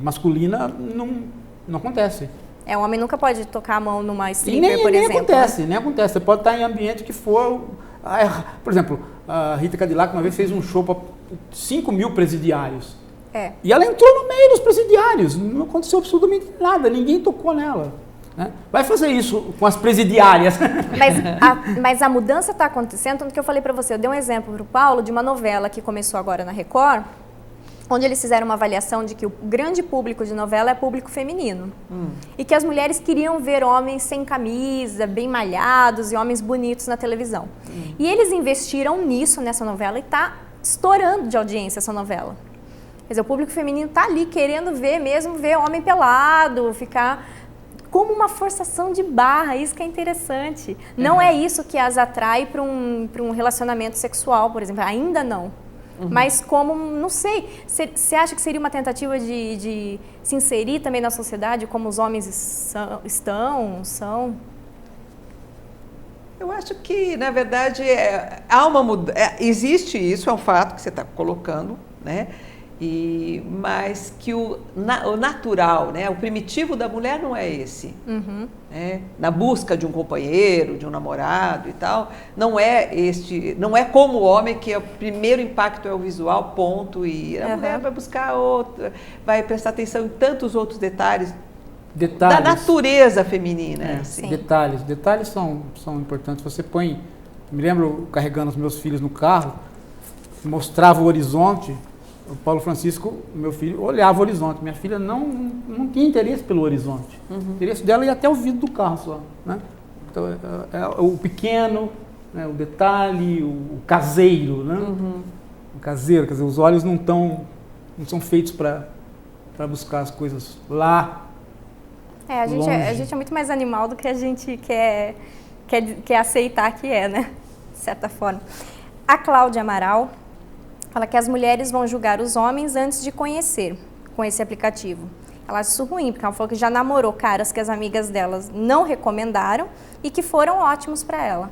masculina não acontece. O homem nunca pode tocar a mão numa stripper, por exemplo. Nem acontece. Você pode estar em ambiente que for... Por exemplo, a Rita Cadillac uma vez fez um show para 5 mil presidiários. E ela entrou no meio dos presidiários, não aconteceu absolutamente nada, ninguém tocou nela. Né? Vai fazer isso com as presidiárias. Mas a mudança está acontecendo, tanto que eu falei para você, eu dei um exemplo para o Paulo de uma novela que começou agora na Record, onde eles fizeram uma avaliação de que o grande público de novela é público feminino. E que as mulheres queriam ver homens sem camisa, bem malhados e homens bonitos na televisão. E eles investiram nisso, nessa novela, e está estourando de audiência essa novela. Quer dizer, o público feminino está ali querendo ver homem pelado, ficar como uma forçação de barra, isso que é interessante. Não é isso que as atrai para um relacionamento sexual, por exemplo, ainda não. Mas como, não sei, você acha que seria uma tentativa de se inserir também na sociedade, como os homens são? Eu acho que, na verdade, há uma mudança. Existe isso, é um fato que você está colocando, né? Mas que o natural, né? O primitivo da mulher não é esse. Né? Na busca de um companheiro, de um namorado e tal, não é como o homem, que o primeiro impacto é o visual, ponto, e a mulher vai buscar outro, vai prestar atenção em tantos outros detalhes. Da natureza feminina. Assim. Detalhes são importantes. Você põe, me lembro carregando os meus filhos no carro, mostrava o horizonte. O Paulo Francisco, meu filho, olhava o horizonte. Minha filha não tinha interesse pelo horizonte. O interesse dela ia até o vidro do carro só. Né? Então, o pequeno, né? O detalhe, o caseiro. Né? O caseiro, quer dizer, os olhos não são feitos para buscar as coisas lá. A gente é muito mais animal do que a gente quer aceitar que é, né? De certa forma. A Cláudia Amaral fala que as mulheres vão julgar os homens antes de conhecer com esse aplicativo. Ela acha isso ruim, porque ela falou que já namorou caras que as amigas delas não recomendaram e que foram ótimos para ela.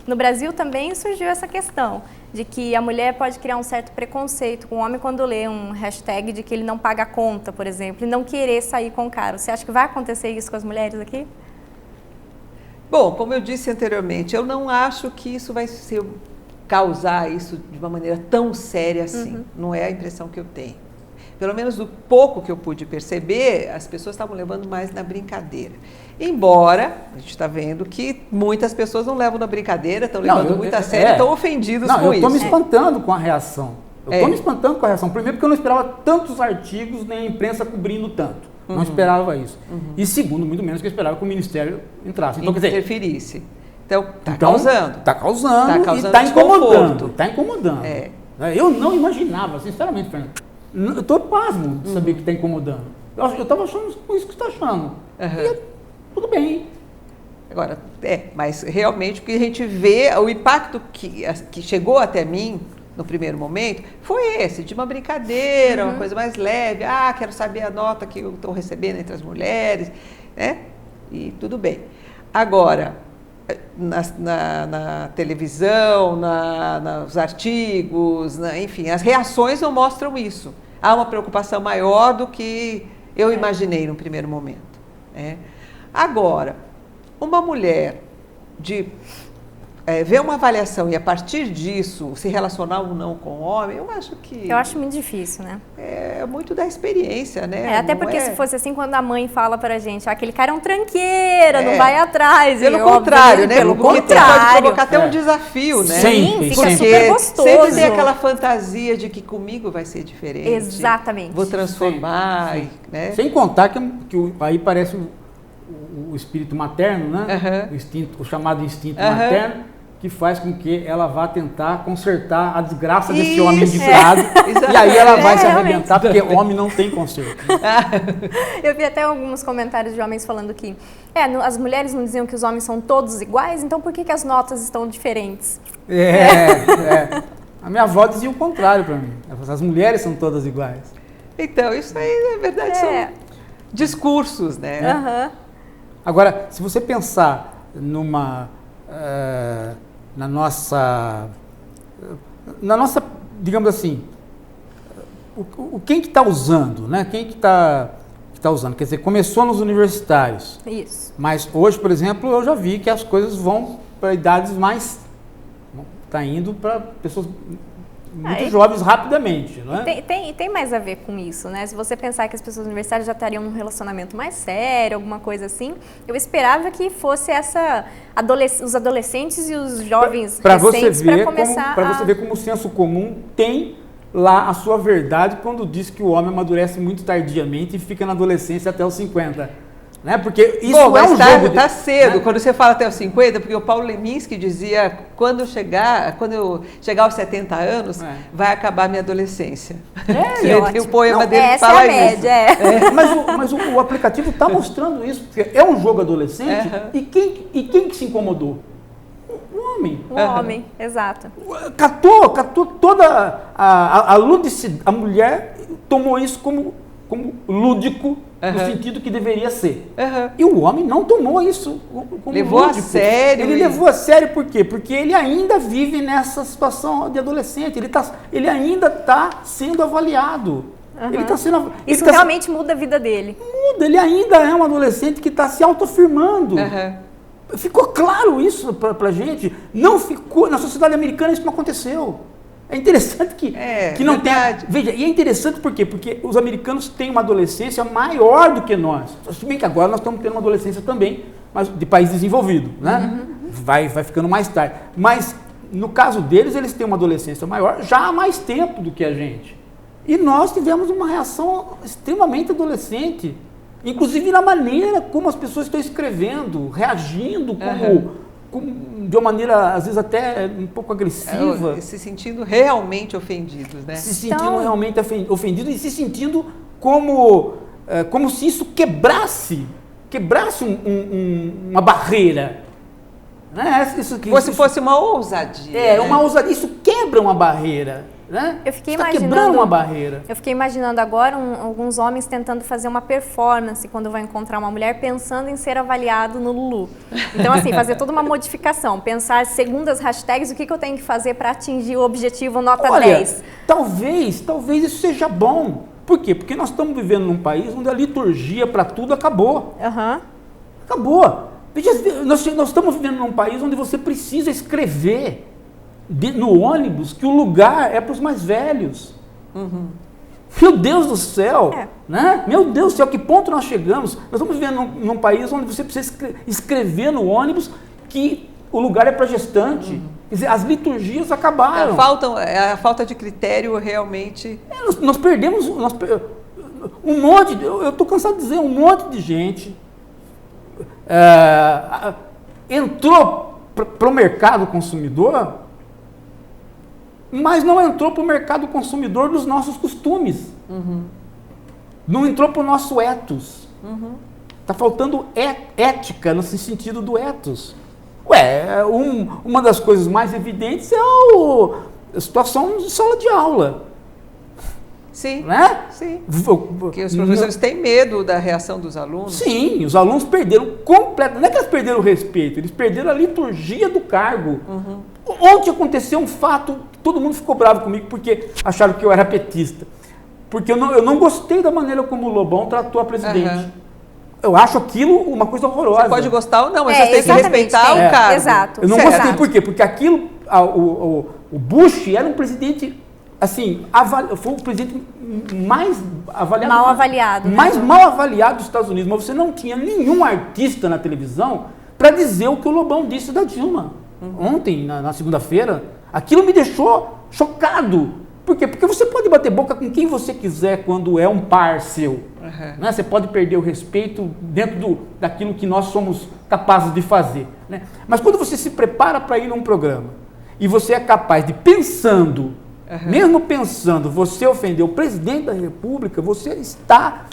No Brasil também surgiu essa questão de que a mulher pode criar um certo preconceito com o homem quando lê um hashtag de que ele não paga a conta, por exemplo, e não querer sair com o cara. Você acha que vai acontecer isso com as mulheres aqui? Bom, como eu disse anteriormente, eu não acho que isso vai causar isso de uma maneira tão séria assim. Não é a impressão que eu tenho. Pelo menos do pouco que eu pude perceber, as pessoas estavam levando mais na brincadeira. Embora, a gente está vendo que muitas pessoas não levam na brincadeira, estão levando muito a sério, estão ofendidos com isso. Eu estou me espantando com a reação. Primeiro porque eu não esperava tantos artigos, nem a imprensa cobrindo tanto. Não esperava isso. E segundo, muito menos que eu esperava que o Ministério entrasse. Então, interferisse. Então, está causando. Está causando e está incomodando. Está incomodando. Eu não imaginava, sinceramente, Fernando. Eu estou pasmo de saber que está incomodando. Eu estava achando isso que você está achando. E tudo bem. Agora, mas realmente o que a gente vê, o impacto que chegou até mim no primeiro momento, foi esse, de uma brincadeira, uma coisa mais leve. Quero saber a nota que eu estou recebendo entre as mulheres, né? E tudo bem. Agora, na televisão, nos artigos, enfim, as reações não mostram isso. Há uma preocupação maior do que eu imaginei no primeiro momento. Agora, uma mulher ver uma avaliação e a partir disso se relacionar ou não com o homem, eu acho que... Eu acho muito difícil, né? É muito da experiência, né? Até porque se fosse assim, quando a mãe fala pra gente, aquele cara é um tranqueira, não vai atrás. Pelo contrário, né? Pelo contrário. Pode provocar até um desafio, né? Sim, fica super gostoso. Sempre tem aquela fantasia de que comigo vai ser diferente. Exatamente. Vou transformar, né? Sem contar que aí parece o espírito materno, né? O chamado instinto materno, que faz com que ela vá tentar consertar a desgraça desse homem endividado. E aí ela vai se arrebentar, porque o homem não tem conserto. Eu vi até alguns comentários de homens falando que as mulheres não diziam que os homens são todos iguais, então por que as notas estão diferentes? A minha avó dizia o contrário para mim. As mulheres são todas iguais. Então, isso aí, na verdade, são discursos, né? Agora, se você pensar na nossa, digamos assim, quem que está usando, né? Quem que está usando? Quer dizer, começou nos universitários. Isso. Mas hoje, por exemplo, eu já vi que as coisas vão para idades mais está indo para pessoas muito jovens rapidamente, não é? Tem mais a ver com isso, né? Se você pensar que as pessoas universitárias já estariam num relacionamento mais sério, alguma coisa assim, eu esperava que fosse os adolescentes e os jovens recentes para começar Para você ver como o senso comum tem lá a sua verdade quando diz que o homem amadurece muito tardiamente e fica na adolescência até os 50. Né? Porque isso é um jogo... Tá cedo, né? Quando você fala até os 50, porque o Paulo Leminski dizia, quando eu chegar aos 70 anos, vai acabar a minha adolescência. Tem o poema dele que fala isso. Mas o aplicativo está mostrando isso, porque é um jogo adolescente, e quem que se incomodou? O homem. O homem, exato. Catou toda a ludicidade. A mulher tomou isso como lúdico, no sentido que deveria ser. E o homem não tomou isso como levou lúdico. A sério. Ele levou a sério por quê? Porque ele ainda vive nessa situação de adolescente. Ele ainda está sendo avaliado. Ele tá sendo, isso realmente muda a vida dele. Muda. Ele ainda é um adolescente que está se autoafirmando. Ficou claro isso pra gente. Não ficou. Na sociedade americana isso não aconteceu. É interessante que não tenha... Veja, e é interessante por quê? Porque os americanos têm uma adolescência maior do que nós. Se bem que agora nós estamos tendo uma adolescência também, mas de país desenvolvido, né? Vai ficando mais tarde. Mas, no caso deles, eles têm uma adolescência maior já há mais tempo do que a gente. E nós tivemos uma reação extremamente adolescente. Inclusive na maneira como as pessoas estão escrevendo, reagindo de uma maneira, às vezes, até um pouco agressiva. Se sentindo realmente ofendidos, né? Se sentindo realmente ofendidos e se sentindo como se isso quebrasse uma barreira. Né? Fosse uma ousadia. Uma ousadia. Isso quebra uma barreira. Né? Eu fiquei imaginando uma barreira. Eu fiquei imaginando agora alguns homens tentando fazer uma performance quando vão encontrar uma mulher, pensando em ser avaliado no Lulu. Então, assim, fazer toda uma modificação, pensar segundo as hashtags, o que eu tenho que fazer para atingir o objetivo nota 10. Talvez isso seja bom. Por quê? Porque nós estamos vivendo num país onde a liturgia para tudo acabou. Acabou. Veja, nós estamos vivendo num país onde você precisa escrever no ônibus que o lugar é para os mais velhos. Meu Deus do céu, né? Meu Deus do céu, que ponto nós chegamos? Nós estamos vivendo num país onde você precisa escrever no ônibus que o lugar é para gestante. Quer dizer, as liturgias acabaram. A falta de critério realmente... Nós perdemos um monte, eu estou cansado de dizer, um monte de gente entrou para o mercado consumidor, mas não entrou para o mercado consumidor dos nossos costumes. Não entrou para o nosso ethos. Está faltando ética no sentido do ethos. Uma das coisas mais evidentes é a situação de sala de aula. Sim, né? Sim. Porque os professores têm medo da reação dos alunos. Sim, os alunos perderam completamente. Não é que eles perderam o respeito, eles perderam a liturgia do cargo. Ontem aconteceu um fato, todo mundo ficou bravo comigo porque acharam que eu era petista. Porque eu não gostei da maneira como o Lobão tratou a presidente. Eu acho aquilo uma coisa horrorosa. Você pode gostar ou não, mas você tem que respeitar o cargo. Exato. Eu não gostei, por quê? Porque aquilo, o Bush era um presidente, assim, foi o presidente mais avaliado. Mal avaliado. Mais mal avaliado dos Estados Unidos. Mas você não tinha nenhum artista na televisão para dizer o que o Lobão disse da Dilma. Ontem, na segunda-feira, aquilo me deixou chocado. Por quê? Porque você pode bater boca com quem você quiser quando é um par seu. Né? Você pode perder o respeito dentro daquilo que nós somos capazes de fazer. Né? Mas quando você se prepara para ir num programa e você é capaz de, mesmo pensando, você ofender o presidente da República, você está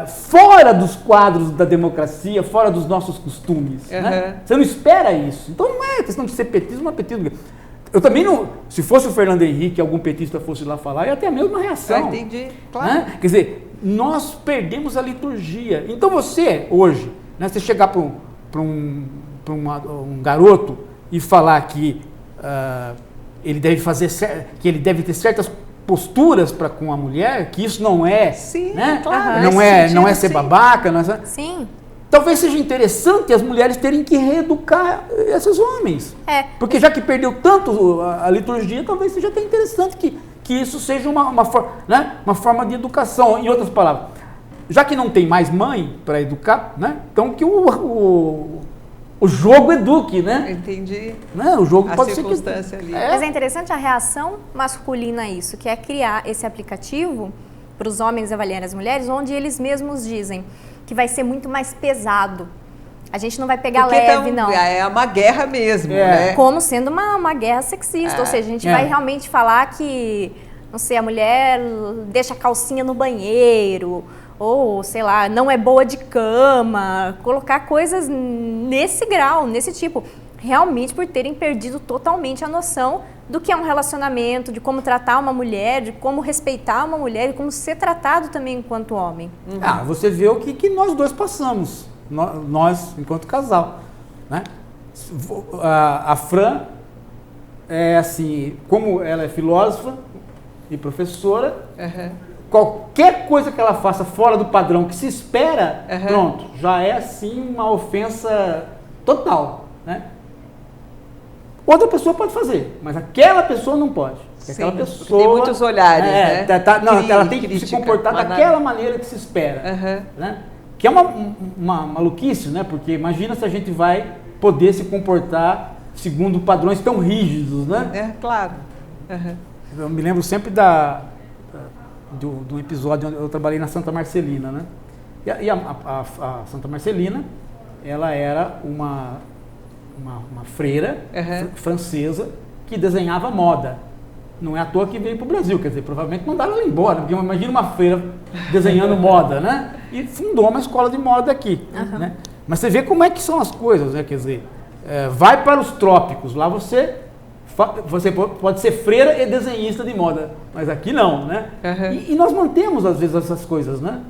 fora dos quadros da democracia, fora dos nossos costumes. Né? Você não espera isso. Então não é questão de ser petista, não é petismo. Eu também não, se fosse o Fernando Henrique, algum petista fosse lá falar, eu ia ter a mesma reação. Entendi, claro. Né? Quer dizer, nós perdemos a liturgia. Então você, hoje, né, você chegar para um garoto e falar que ele deve ter certas posturas para com a mulher, que isso não é, sim, né? Claro, não é ser babaca, não é... Sim. talvez seja interessante as mulheres terem que reeducar esses homens. Porque já que perdeu tanto a liturgia, talvez seja até interessante que isso seja uma forma de educação. Em outras palavras, já que não tem mais mãe para educar, né? Então que o jogo eduque, né? Entendi. Né? O jogo a pode circunstância ser que... ali. Mas é interessante a reação masculina a isso, que é criar esse aplicativo para os homens avaliarem as mulheres, onde eles mesmos dizem que vai ser muito mais pesado. A gente não vai pegar leve, não. É uma guerra mesmo, né? Como sendo uma guerra sexista, ou seja, a gente vai realmente falar que, não sei, a mulher deixa a calcinha no banheiro, ou, sei lá, não é boa de cama, colocar coisas nesse grau, nesse tipo. Realmente por terem perdido totalmente a noção do que é um relacionamento, de como tratar uma mulher, de como respeitar uma mulher e como ser tratado também enquanto homem. Você vê o que nós dois passamos, nós enquanto casal, né? A Fran é assim, como ela é filósofa e professora, qualquer coisa que ela faça fora do padrão que se espera, pronto, já é assim uma ofensa total, né? Outra pessoa pode fazer, mas aquela pessoa não pode. Aquela pessoa tem muitos olhares, né? Ela tem que se comportar daquela maneira que se espera. Né? Que é uma maluquice, né? Porque imagina se a gente vai poder se comportar segundo padrões tão rígidos, né? Claro. Eu me lembro sempre do episódio onde eu trabalhei na Santa Marcelina, né? E a Santa Marcelina, ela era uma freira francesa que desenhava moda. Não é à toa que veio para o Brasil, quer dizer, provavelmente mandaram ela embora, porque imagina uma freira desenhando moda, né? E fundou uma escola de moda aqui. Né? Mas você vê como é que são as coisas, né? Quer dizer, vai para os trópicos, lá você pode ser freira e desenhista de moda, mas aqui não, né? E nós mantemos às vezes essas coisas, né?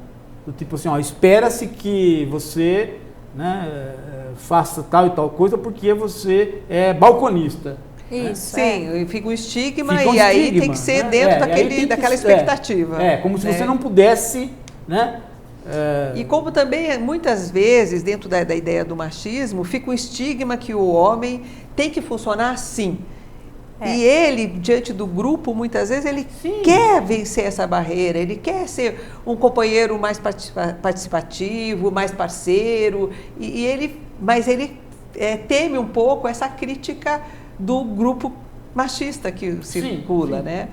Do tipo assim, espera-se que você, né, faça tal e tal coisa porque você é balconista. Isso. Sim, fica um estigma e aí tem que ser dentro daquela expectativa. Como se você não pudesse, né? E como também, muitas vezes, dentro da ideia do machismo, fica um estigma que o homem tem que funcionar assim. E ele, diante do grupo, muitas vezes, ele quer vencer essa barreira, ele quer ser um companheiro mais participativo, mais parceiro, mas ele teme um pouco essa crítica do grupo machista que circula, né?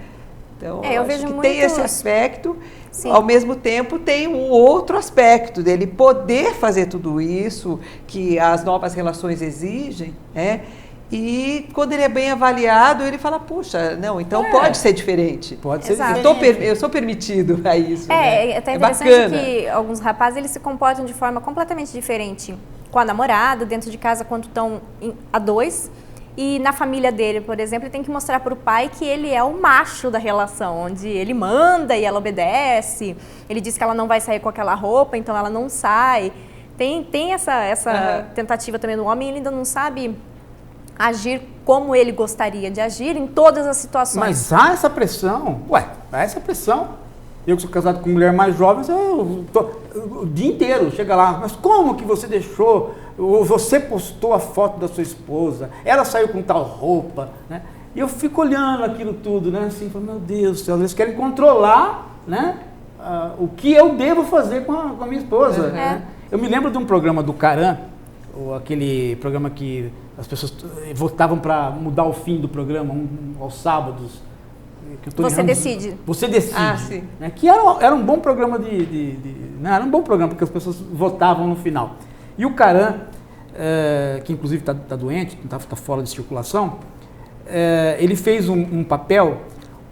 Então, eu acho vejo que muitos... tem esse aspecto, ao mesmo tempo tem um outro aspecto dele poder fazer tudo isso que as novas relações exigem, né? E quando ele é bem avaliado, ele fala, puxa, não, então pode ser diferente. Pode ser diferente. Eu sou permitido a isso. É até interessante que alguns rapazes eles se comportam de forma completamente diferente com a namorada, dentro de casa, quando estão a dois. E na família dele, por exemplo, ele tem que mostrar para o pai que ele é o macho da relação, onde ele manda e ela obedece. Ele diz que ela não vai sair com aquela roupa, então ela não sai. Tem essa tentativa também do homem, ele ainda não sabe agir como ele gostaria de agir em todas as situações. Mas há essa pressão, há essa pressão. Eu que sou casado com mulher mais jovem, eu tô o dia inteiro, chega lá, mas como que você deixou, você postou a foto da sua esposa, ela saiu com tal roupa, né? E eu fico olhando aquilo tudo, né? Assim, meu Deus do céu, eles querem controlar, né? O que eu devo fazer com a minha esposa. Né? Eu me lembro de um programa do Caran, aquele programa que as pessoas votavam para mudar o fim do programa aos sábados. Você decide. Você decide. Né? Que era um bom programa não, era um bom programa, porque as pessoas votavam no final. E o Caran, que inclusive está doente, está fora de circulação, ele fez um papel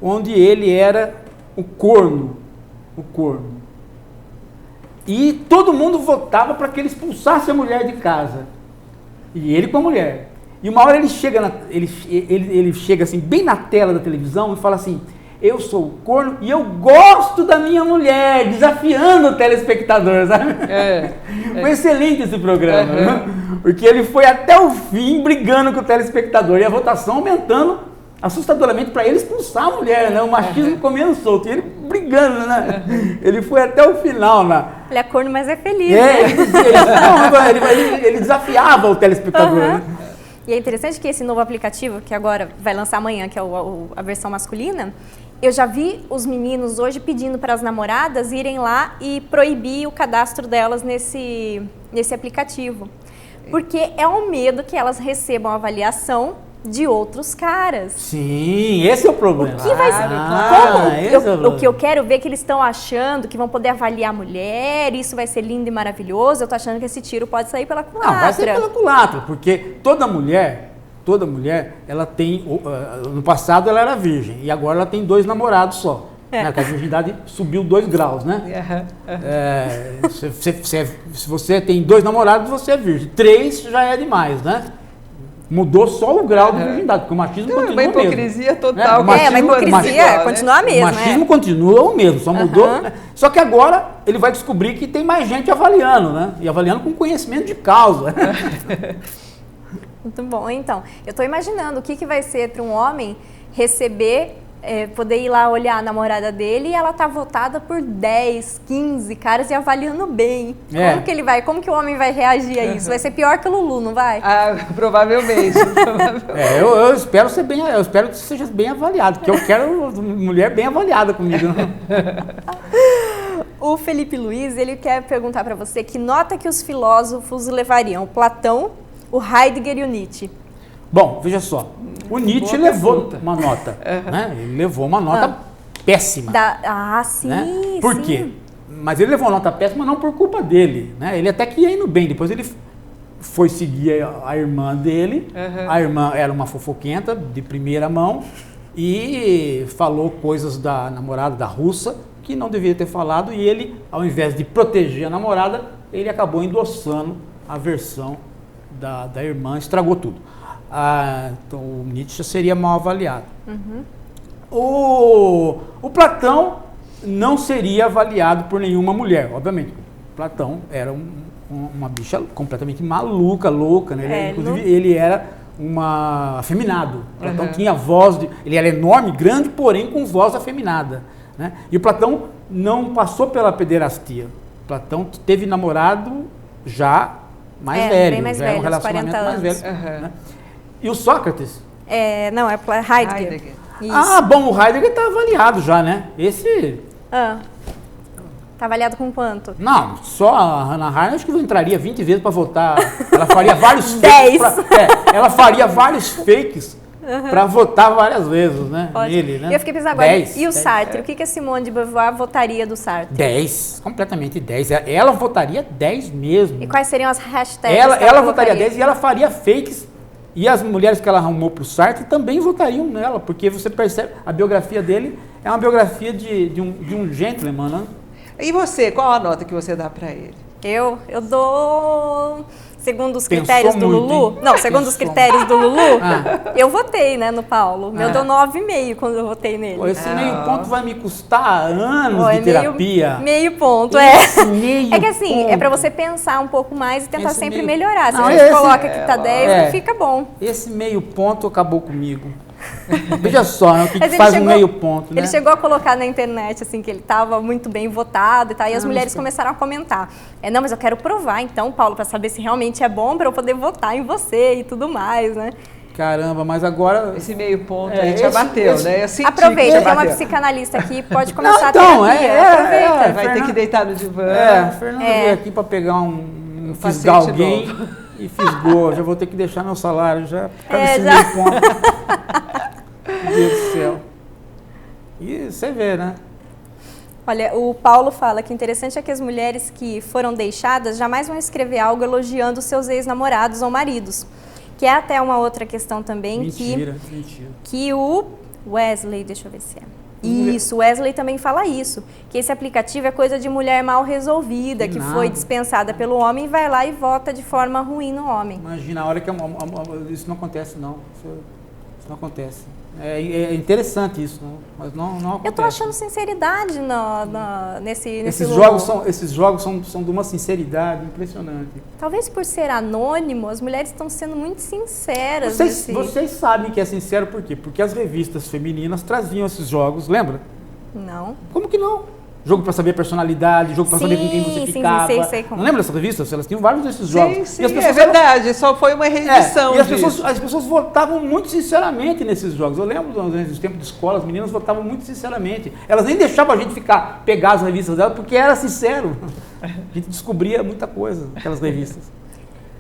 onde ele era o corno. E todo mundo votava para que ele expulsasse a mulher de casa. E ele com a mulher. E uma hora ele chega assim, bem na tela da televisão e fala assim, eu sou o corno e eu gosto da minha mulher, desafiando o telespectador, sabe? Foi excelente esse programa, né? Porque ele foi até o fim brigando com o telespectador e a votação aumentando assustadoramente para ele expulsar a mulher, né? O machismo comendo solto, e ele brigando, né? Ele foi até o final Ele é corno, mas é feliz, É, né? ele desafiava o telespectador. Uhum. Né? E é interessante que esse novo aplicativo, que agora vai lançar amanhã, que é a versão masculina, eu já vi os meninos hoje pedindo para as namoradas irem lá e proibir o cadastro delas nesse aplicativo. Porque é um medo que elas recebam avaliação de outros caras. Sim, esse é o problema. O que vai ser? O que eu quero ver é que eles estão achando que vão poder avaliar a mulher, isso vai ser lindo e maravilhoso. Eu tô achando que esse tiro pode sair pela culatra. Não, vai ser pela culatra, porque toda mulher, ela tem, no passado ela era virgem, e agora ela tem 2 namorados só. Né, que a virgindade subiu 2 graus, né? Se você tem 2 namorados, você é virgem. 3 já é demais, né? Mudou só o grau de virgindade, porque o machismo continua o mesmo. Uma hipocrisia total. Mas a hipocrisia continua a mesma. O machismo continua o mesmo, só mudou. Né? Só que agora ele vai descobrir que tem mais gente avaliando, né? E avaliando com conhecimento de causa. Muito bom. Então, eu estou imaginando o que vai ser para um homem receber, poder ir lá olhar a namorada dele e ela tá votada por 10, 15 caras e avaliando bem. Como que o homem vai reagir a isso? Vai ser pior que o Lulu, não vai? Provavelmente. Eu espero que seja bem avaliado, porque eu quero mulher bem avaliada comigo. O Felipe Luiz, ele quer perguntar para você que nota que os filósofos levariam: o Platão, o Heidegger e o Nietzsche. Bom, veja só, o Nietzsche levou uma nota, né? Ele levou uma nota péssima. Sim, né? Por sim. quê? Mas ele levou uma nota péssima não por culpa dele, né? Ele até que ia indo bem, depois ele foi seguir a irmã dele, a irmã era uma fofoquenta de primeira mão e falou coisas da namorada da russa que não deveria ter falado, e ele, ao invés de proteger a namorada, ele acabou endossando a versão da irmã, estragou tudo. Então o Nietzsche seria mal avaliado. O Platão não seria avaliado por nenhuma mulher, obviamente. Platão era uma bicha completamente maluca, louca, né? Inclusive ele era afeminado. Platão tinha voz, ele era enorme, grande, porém com voz afeminada. Né? E o Platão não passou pela pederastia. Platão teve namorado já mais velho, bem mais já velho, é um relacionamento mais velho. Né? E o Sócrates? Não, é Heidegger. Bom, o Heidegger está avaliado já, né? Esse... Tá avaliado com quanto? Não, só a Hannah Arendt acho que entraria 20 vezes para votar. Ela faria vários 10. Ela faria vários fakes para votar várias vezes, né? Nele, né? Eu fiquei pensando agora, e o Sartre? O que a Simone de Beauvoir votaria do Sartre? 10, completamente 10. Ela votaria 10 mesmo. E quais seriam as hashtags? Ela votaria 10 e ela faria fakes. E as mulheres que ela arrumou para o Sartre também votariam nela, porque você percebe, a biografia dele é uma biografia de um gentleman, né? E você, qual a nota que você dá para ele? Eu dou, segundo os critérios do Lulu, os critérios do Lulu, eu votei, né, no Paulo. Eu dou 9,5 quando eu votei nele. Pô, esse meio ponto vai me custar anos de terapia. Meio ponto, Meio é que assim, ponto. é pra você pensar um pouco mais e tentar sempre melhorar. Se Não, a gente coloca que tá 10, não fica bom. Esse meio ponto acabou comigo. Veja só, né, o que Mas faz um meio ponto, né? Ele chegou a colocar na internet, assim, que ele estava muito bem votado e tal, e as mulheres começaram a comentar. Não, mas eu quero provar, então, Paulo, para saber se realmente é bom, para eu poder votar em você e tudo mais, né? Caramba, mas agora... Esse meio ponto aí te abateu, né? Eu senti aproveita, tem uma psicanalista aqui, pode começar a terapia. Aproveita. Vai ter que deitar no divã. A Fernanda veio aqui para pegar fisgar alguém novo. E fisgou. Já vou ter que deixar meu salário já por causa desse meio ponto. Meu Deus do céu. E você vê, né? Olha, o Paulo fala que interessante é que as mulheres que foram deixadas jamais vão escrever algo elogiando seus ex-namorados ou maridos. Que é até uma outra questão também. Mentira. Que o Wesley, deixa eu ver se é. Isso, o Wesley também fala isso, que esse aplicativo é coisa de mulher mal resolvida, que foi dispensada pelo homem e vai lá e vota de forma ruim no homem. Imagina, a hora que isso não acontece, não. Isso não acontece. É interessante isso, mas não acontece. Eu tô achando sinceridade nesse Esses jogos são de uma sinceridade impressionante. Talvez por ser anônimo, as mulheres estão sendo muito sinceras. Vocês sabem que é sincero por quê? Porque as revistas femininas traziam esses jogos, lembra? Não. Como que não? Jogo para saber a personalidade, jogo para saber com quem você ficava. Sei como. Não lembra dessas revistas? Elas tinham vários desses jogos. Sim, é verdade, só foi uma reedição e as pessoas votavam muito sinceramente nesses jogos. Eu lembro, nos tempos de escola, as meninas votavam muito sinceramente. Elas nem deixavam a gente pegar as revistas delas, porque era sincero. A gente descobria muita coisa naquelas revistas.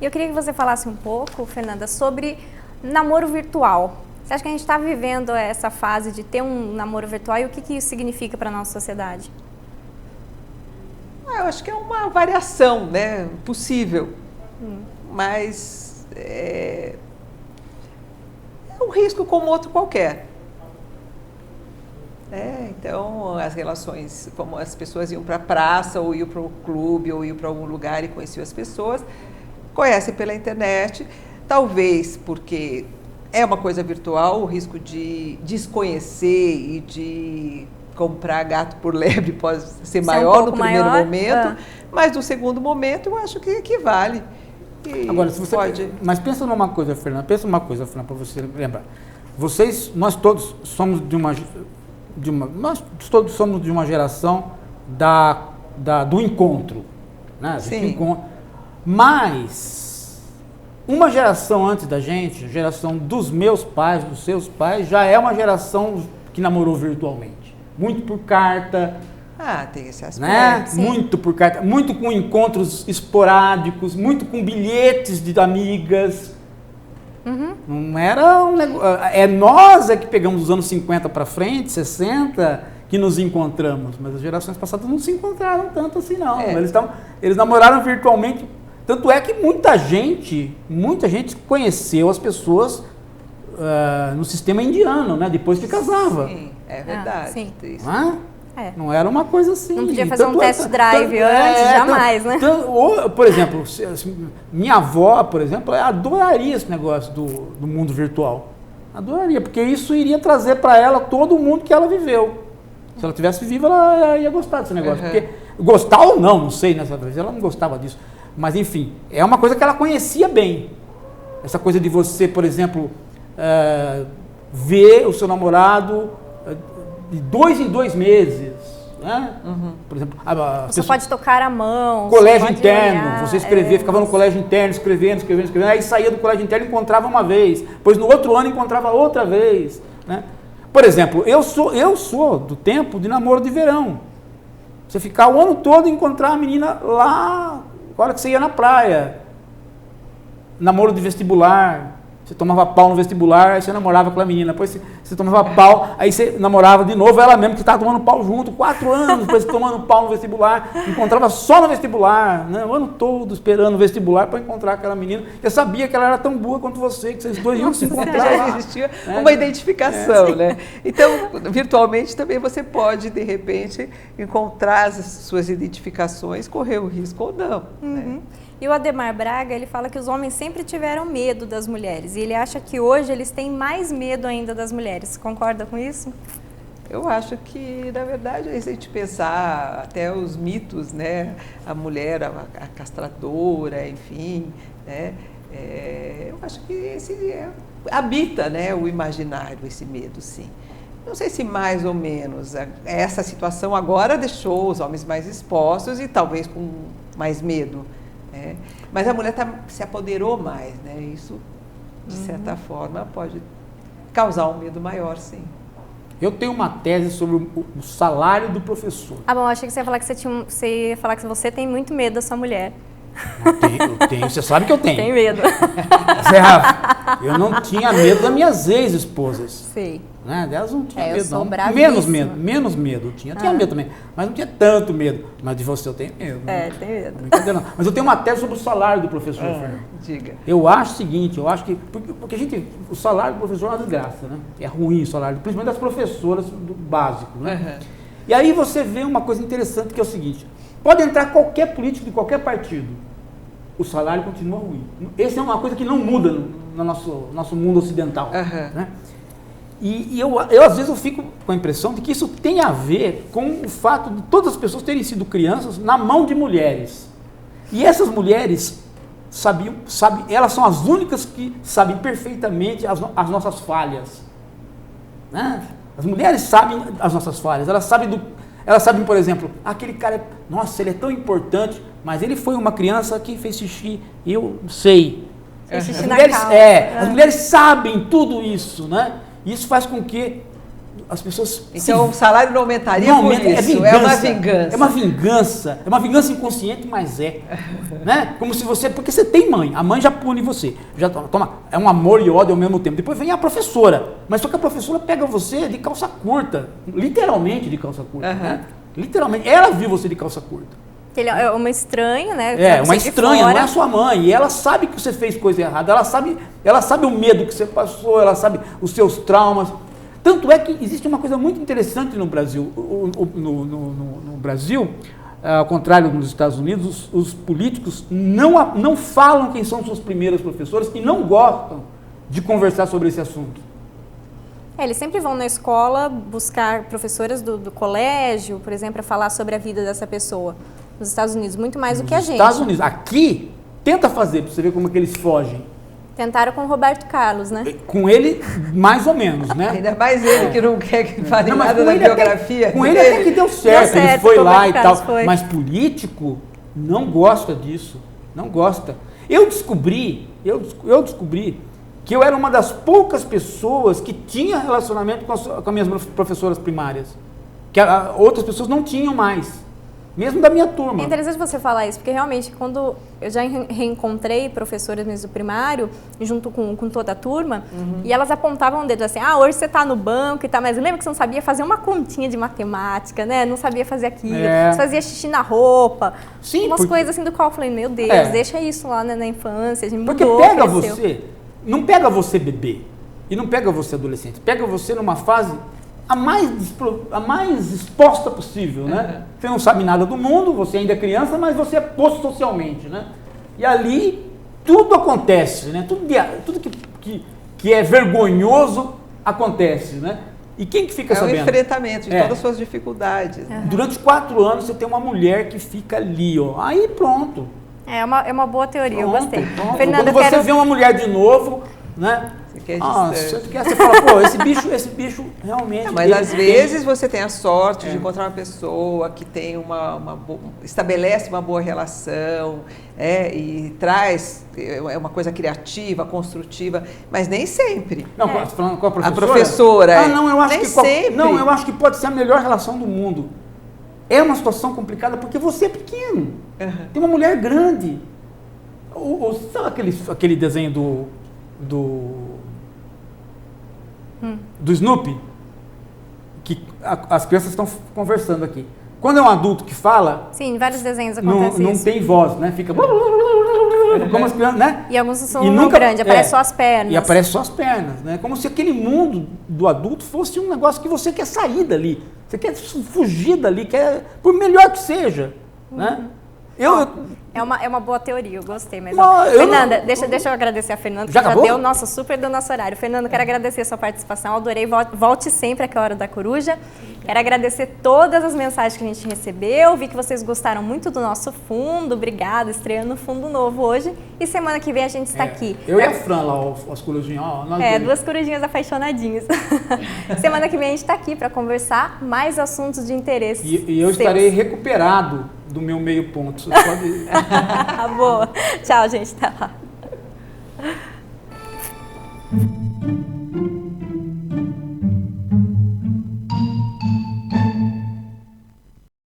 E eu queria que você falasse um pouco, Fernanda, sobre namoro virtual. Você acha que a gente está vivendo essa fase de ter um namoro virtual e o que isso significa para a nossa sociedade? Eu acho que é uma variação, né, possível, mas é um risco como outro qualquer. Então, as relações, como as pessoas iam para a praça, ou iam para o clube, ou iam para algum lugar e conheciam as pessoas, conhecem pela internet, talvez porque é uma coisa virtual, o risco de desconhecer e de comprar gato por lebre pode ser maior no primeiro momento, mas no segundo momento eu acho que equivale. Agora, se você mas pensa numa coisa, Fernanda, para você lembrar. Nós todos somos nós todos somos de uma geração do encontro, né? Sim. Mas uma geração antes da gente, a geração dos meus pais, dos seus pais, já é uma geração que namorou virtualmente. Muito por carta. Tem esse aspecto. Né? Muito por carta, muito com encontros esporádicos, muito com bilhetes de amigas. Não era um negócio. Nós que pegamos os anos 50 para frente, 60, que nos encontramos. Mas as gerações passadas não se encontraram tanto assim, não. Eles namoraram virtualmente. Tanto é que muita gente conheceu as pessoas no sistema indiano, né? Depois que casava. Sim, é verdade. Sim. Não era uma coisa assim. Não podia fazer um test drive antes, jamais, né? Por exemplo, minha avó, por exemplo, adoraria esse negócio do mundo virtual. Adoraria, porque isso iria trazer para ela todo o mundo que ela viveu. Se ela tivesse viva, ela ia gostar desse negócio. Porque, gostar ou não sei, nessa vez, ela não gostava disso. Mas, enfim, é uma coisa que ela conhecia bem. Essa coisa de você, por exemplo, ver o seu namorado de 2 em 2 meses, né? Por exemplo, você pode tocar a mão. Colégio interno, você escrevia, ficava no colégio interno, escrevendo, aí saía do colégio interno e encontrava uma vez, depois no outro ano encontrava outra vez, né? Por exemplo, eu sou do tempo de namoro de verão. Você ficar o ano todo e encontrar a menina lá, na hora que você ia na praia. Namoro de vestibular. Você tomava pau no vestibular, aí você namorava com a menina. Depois você tomava pau, aí você namorava de novo, ela mesmo que estava tomando pau junto, 4 anos, depois tomando pau no vestibular. Encontrava só no vestibular, né? O ano todo esperando o vestibular para encontrar aquela menina. Eu sabia que ela era tão boa quanto você, que vocês dois iam se encontrar. Já existia uma identificação, né? Então, virtualmente também você pode, de repente, encontrar as suas identificações, correr o risco ou não, né? E o Adhemar Braga, ele fala que os homens sempre tiveram medo das mulheres. E ele acha que hoje eles têm mais medo ainda das mulheres. Concorda com isso? Eu acho que, na verdade, se a gente pensar até os mitos, né? A mulher, a castradora, enfim, né? Eu acho que habita, né, o imaginário, esse medo, sim. Não sei se mais ou menos. Essa situação agora deixou os homens mais expostos e talvez com mais medo. Mas a mulher se apoderou mais, né? Isso, de certa forma, pode causar um medo maior, sim. Eu tenho uma tese sobre o salário do professor. Bom, eu achei que você ia falar que você ia falar que você tem muito medo da sua mulher. Eu tenho, você sabe que eu tenho. Tem medo. Eu não tinha medo das minhas ex-esposas. Sei. Né? Delas não tinha medo, eu sou não. Menos medo. Eu tinha medo também, mas não tinha tanto medo. Mas de você eu tenho medo. Tem medo. Não. Mas eu tenho uma tese sobre o salário do professor, Fernando. Diga. Eu acho o seguinte, porque o salário do professor é uma desgraça, né? É ruim o salário, principalmente das professoras do básico, né? E aí você vê uma coisa interessante que é o seguinte, pode entrar qualquer político de qualquer partido, o salário continua ruim. Essa é uma coisa que não muda no nosso mundo ocidental, né? E eu às vezes eu fico com a impressão de que isso tem a ver com o fato de todas as pessoas terem sido crianças na mão de mulheres. E essas mulheres elas são as únicas que sabem perfeitamente as nossas falhas, né? As mulheres sabem as nossas falhas, elas sabem Elas sabem, por exemplo, aquele cara, nossa, ele é tão importante, mas ele foi uma criança que fez xixi, eu sei. Fez xixi As na mulheres, calça. as mulheres sabem tudo isso, né? Isso faz com que as pessoas... Então o salário não aumentaria não por aumenta, isso, é uma vingança. É uma vingança inconsciente, mas né? Como se você... Porque você tem mãe, a mãe já pune você, já toma, é um amor e ódio ao mesmo tempo. Depois vem a professora, mas só que a professora pega você de calça curta, literalmente de calça curta, né? Literalmente, ela viu você de calça curta. Ele é uma estranha, né? Uma estranha, não é a sua mãe. E ela sabe que você fez coisa errada, ela sabe o medo que você passou, ela sabe os seus traumas. Tanto é que existe uma coisa muito interessante no Brasil. No Brasil, ao contrário dos Estados Unidos, os políticos não falam quem são suas primeiras professoras e não gostam de conversar sobre esse assunto. Eles sempre vão na escola buscar professoras do colégio, por exemplo, para falar sobre a vida dessa pessoa. Nos Estados Unidos, muito mais do que a gente. Nos Estados Unidos. Aqui, tenta fazer, para você ver como é que eles fogem. Tentaram com o Roberto Carlos, né? Com ele, mais ou menos, né? Ainda mais ele que não quer que fale nada da biografia. Com ele até que deu certo, ele foi lá e tal. Foi. Mas político não gosta disso. Não gosta. Eu descobri que eu era uma das poucas pessoas que tinha relacionamento com as minhas professoras primárias. Que outras pessoas não tinham mais. Mesmo da minha turma. É interessante você falar isso, porque realmente quando eu já reencontrei professoras mesmo do primário, junto com toda a turma, e elas apontavam o dedo assim, hoje você está no banco e tal, mas lembra que você não sabia fazer uma continha de matemática, né? Não sabia fazer aquilo, você fazia xixi na roupa, sim, umas coisas assim do qual eu falei, meu Deus, deixa isso lá na infância, a gente mudou, porque pega cresceu. você, não pega você bebê, e não pega você adolescente, pega você numa fase a mais exposta possível, né? Você não sabe nada do mundo, você ainda é criança, mas você é posto socialmente, né? E ali tudo acontece, né? Tudo que é vergonhoso acontece, né? E quem que fica sabendo? É o enfrentamento de todas as suas dificuldades. Durante 4 anos você tem uma mulher que fica ali, ó. Aí pronto. É uma boa teoria, eu gostei. Pronto. Fernanda, quando você vê uma mulher de novo, né? Você fala, pô, esse bicho realmente... Mas às vezes você tem a sorte de encontrar uma pessoa que tem estabelece uma boa relação, e traz uma coisa criativa, construtiva, mas nem sempre. Não, falando com a professora? A professora. Não, eu acho nem que sempre. Não, eu acho que pode ser a melhor relação do mundo. É uma situação complicada porque você é pequeno. Tem uma mulher grande. Sabe aquele desenho do Snoopy, que as crianças estão conversando aqui. Quando é um adulto que fala... Sim, em vários desenhos acontece não isso. tem voz, né? Fica... Como as crianças, né? E alguns são muito grandes, aparece só as pernas. E aparece só as pernas, né? Como se aquele mundo do adulto fosse um negócio que você quer sair dali. Você quer fugir dali, por melhor que seja, né? É uma boa teoria, eu gostei. Mas, Fernanda, deixa eu agradecer a Fernanda, que já deu super do nosso horário. Fernanda, quero agradecer a sua participação, adorei, volte sempre aqui à Hora da Coruja. Quero agradecer todas as mensagens que a gente recebeu, vi que vocês gostaram muito do nosso fundo, obrigada, estreando fundo novo hoje. E semana que vem a gente está aqui. Eu e a Fran lá, as corujinhas. Duas corujinhas apaixonadinhas. Semana que vem a gente está aqui para conversar mais assuntos de interesse. E eu estarei recuperado do meu meio ponto. Você pode... Boa. Tchau, gente. Até lá.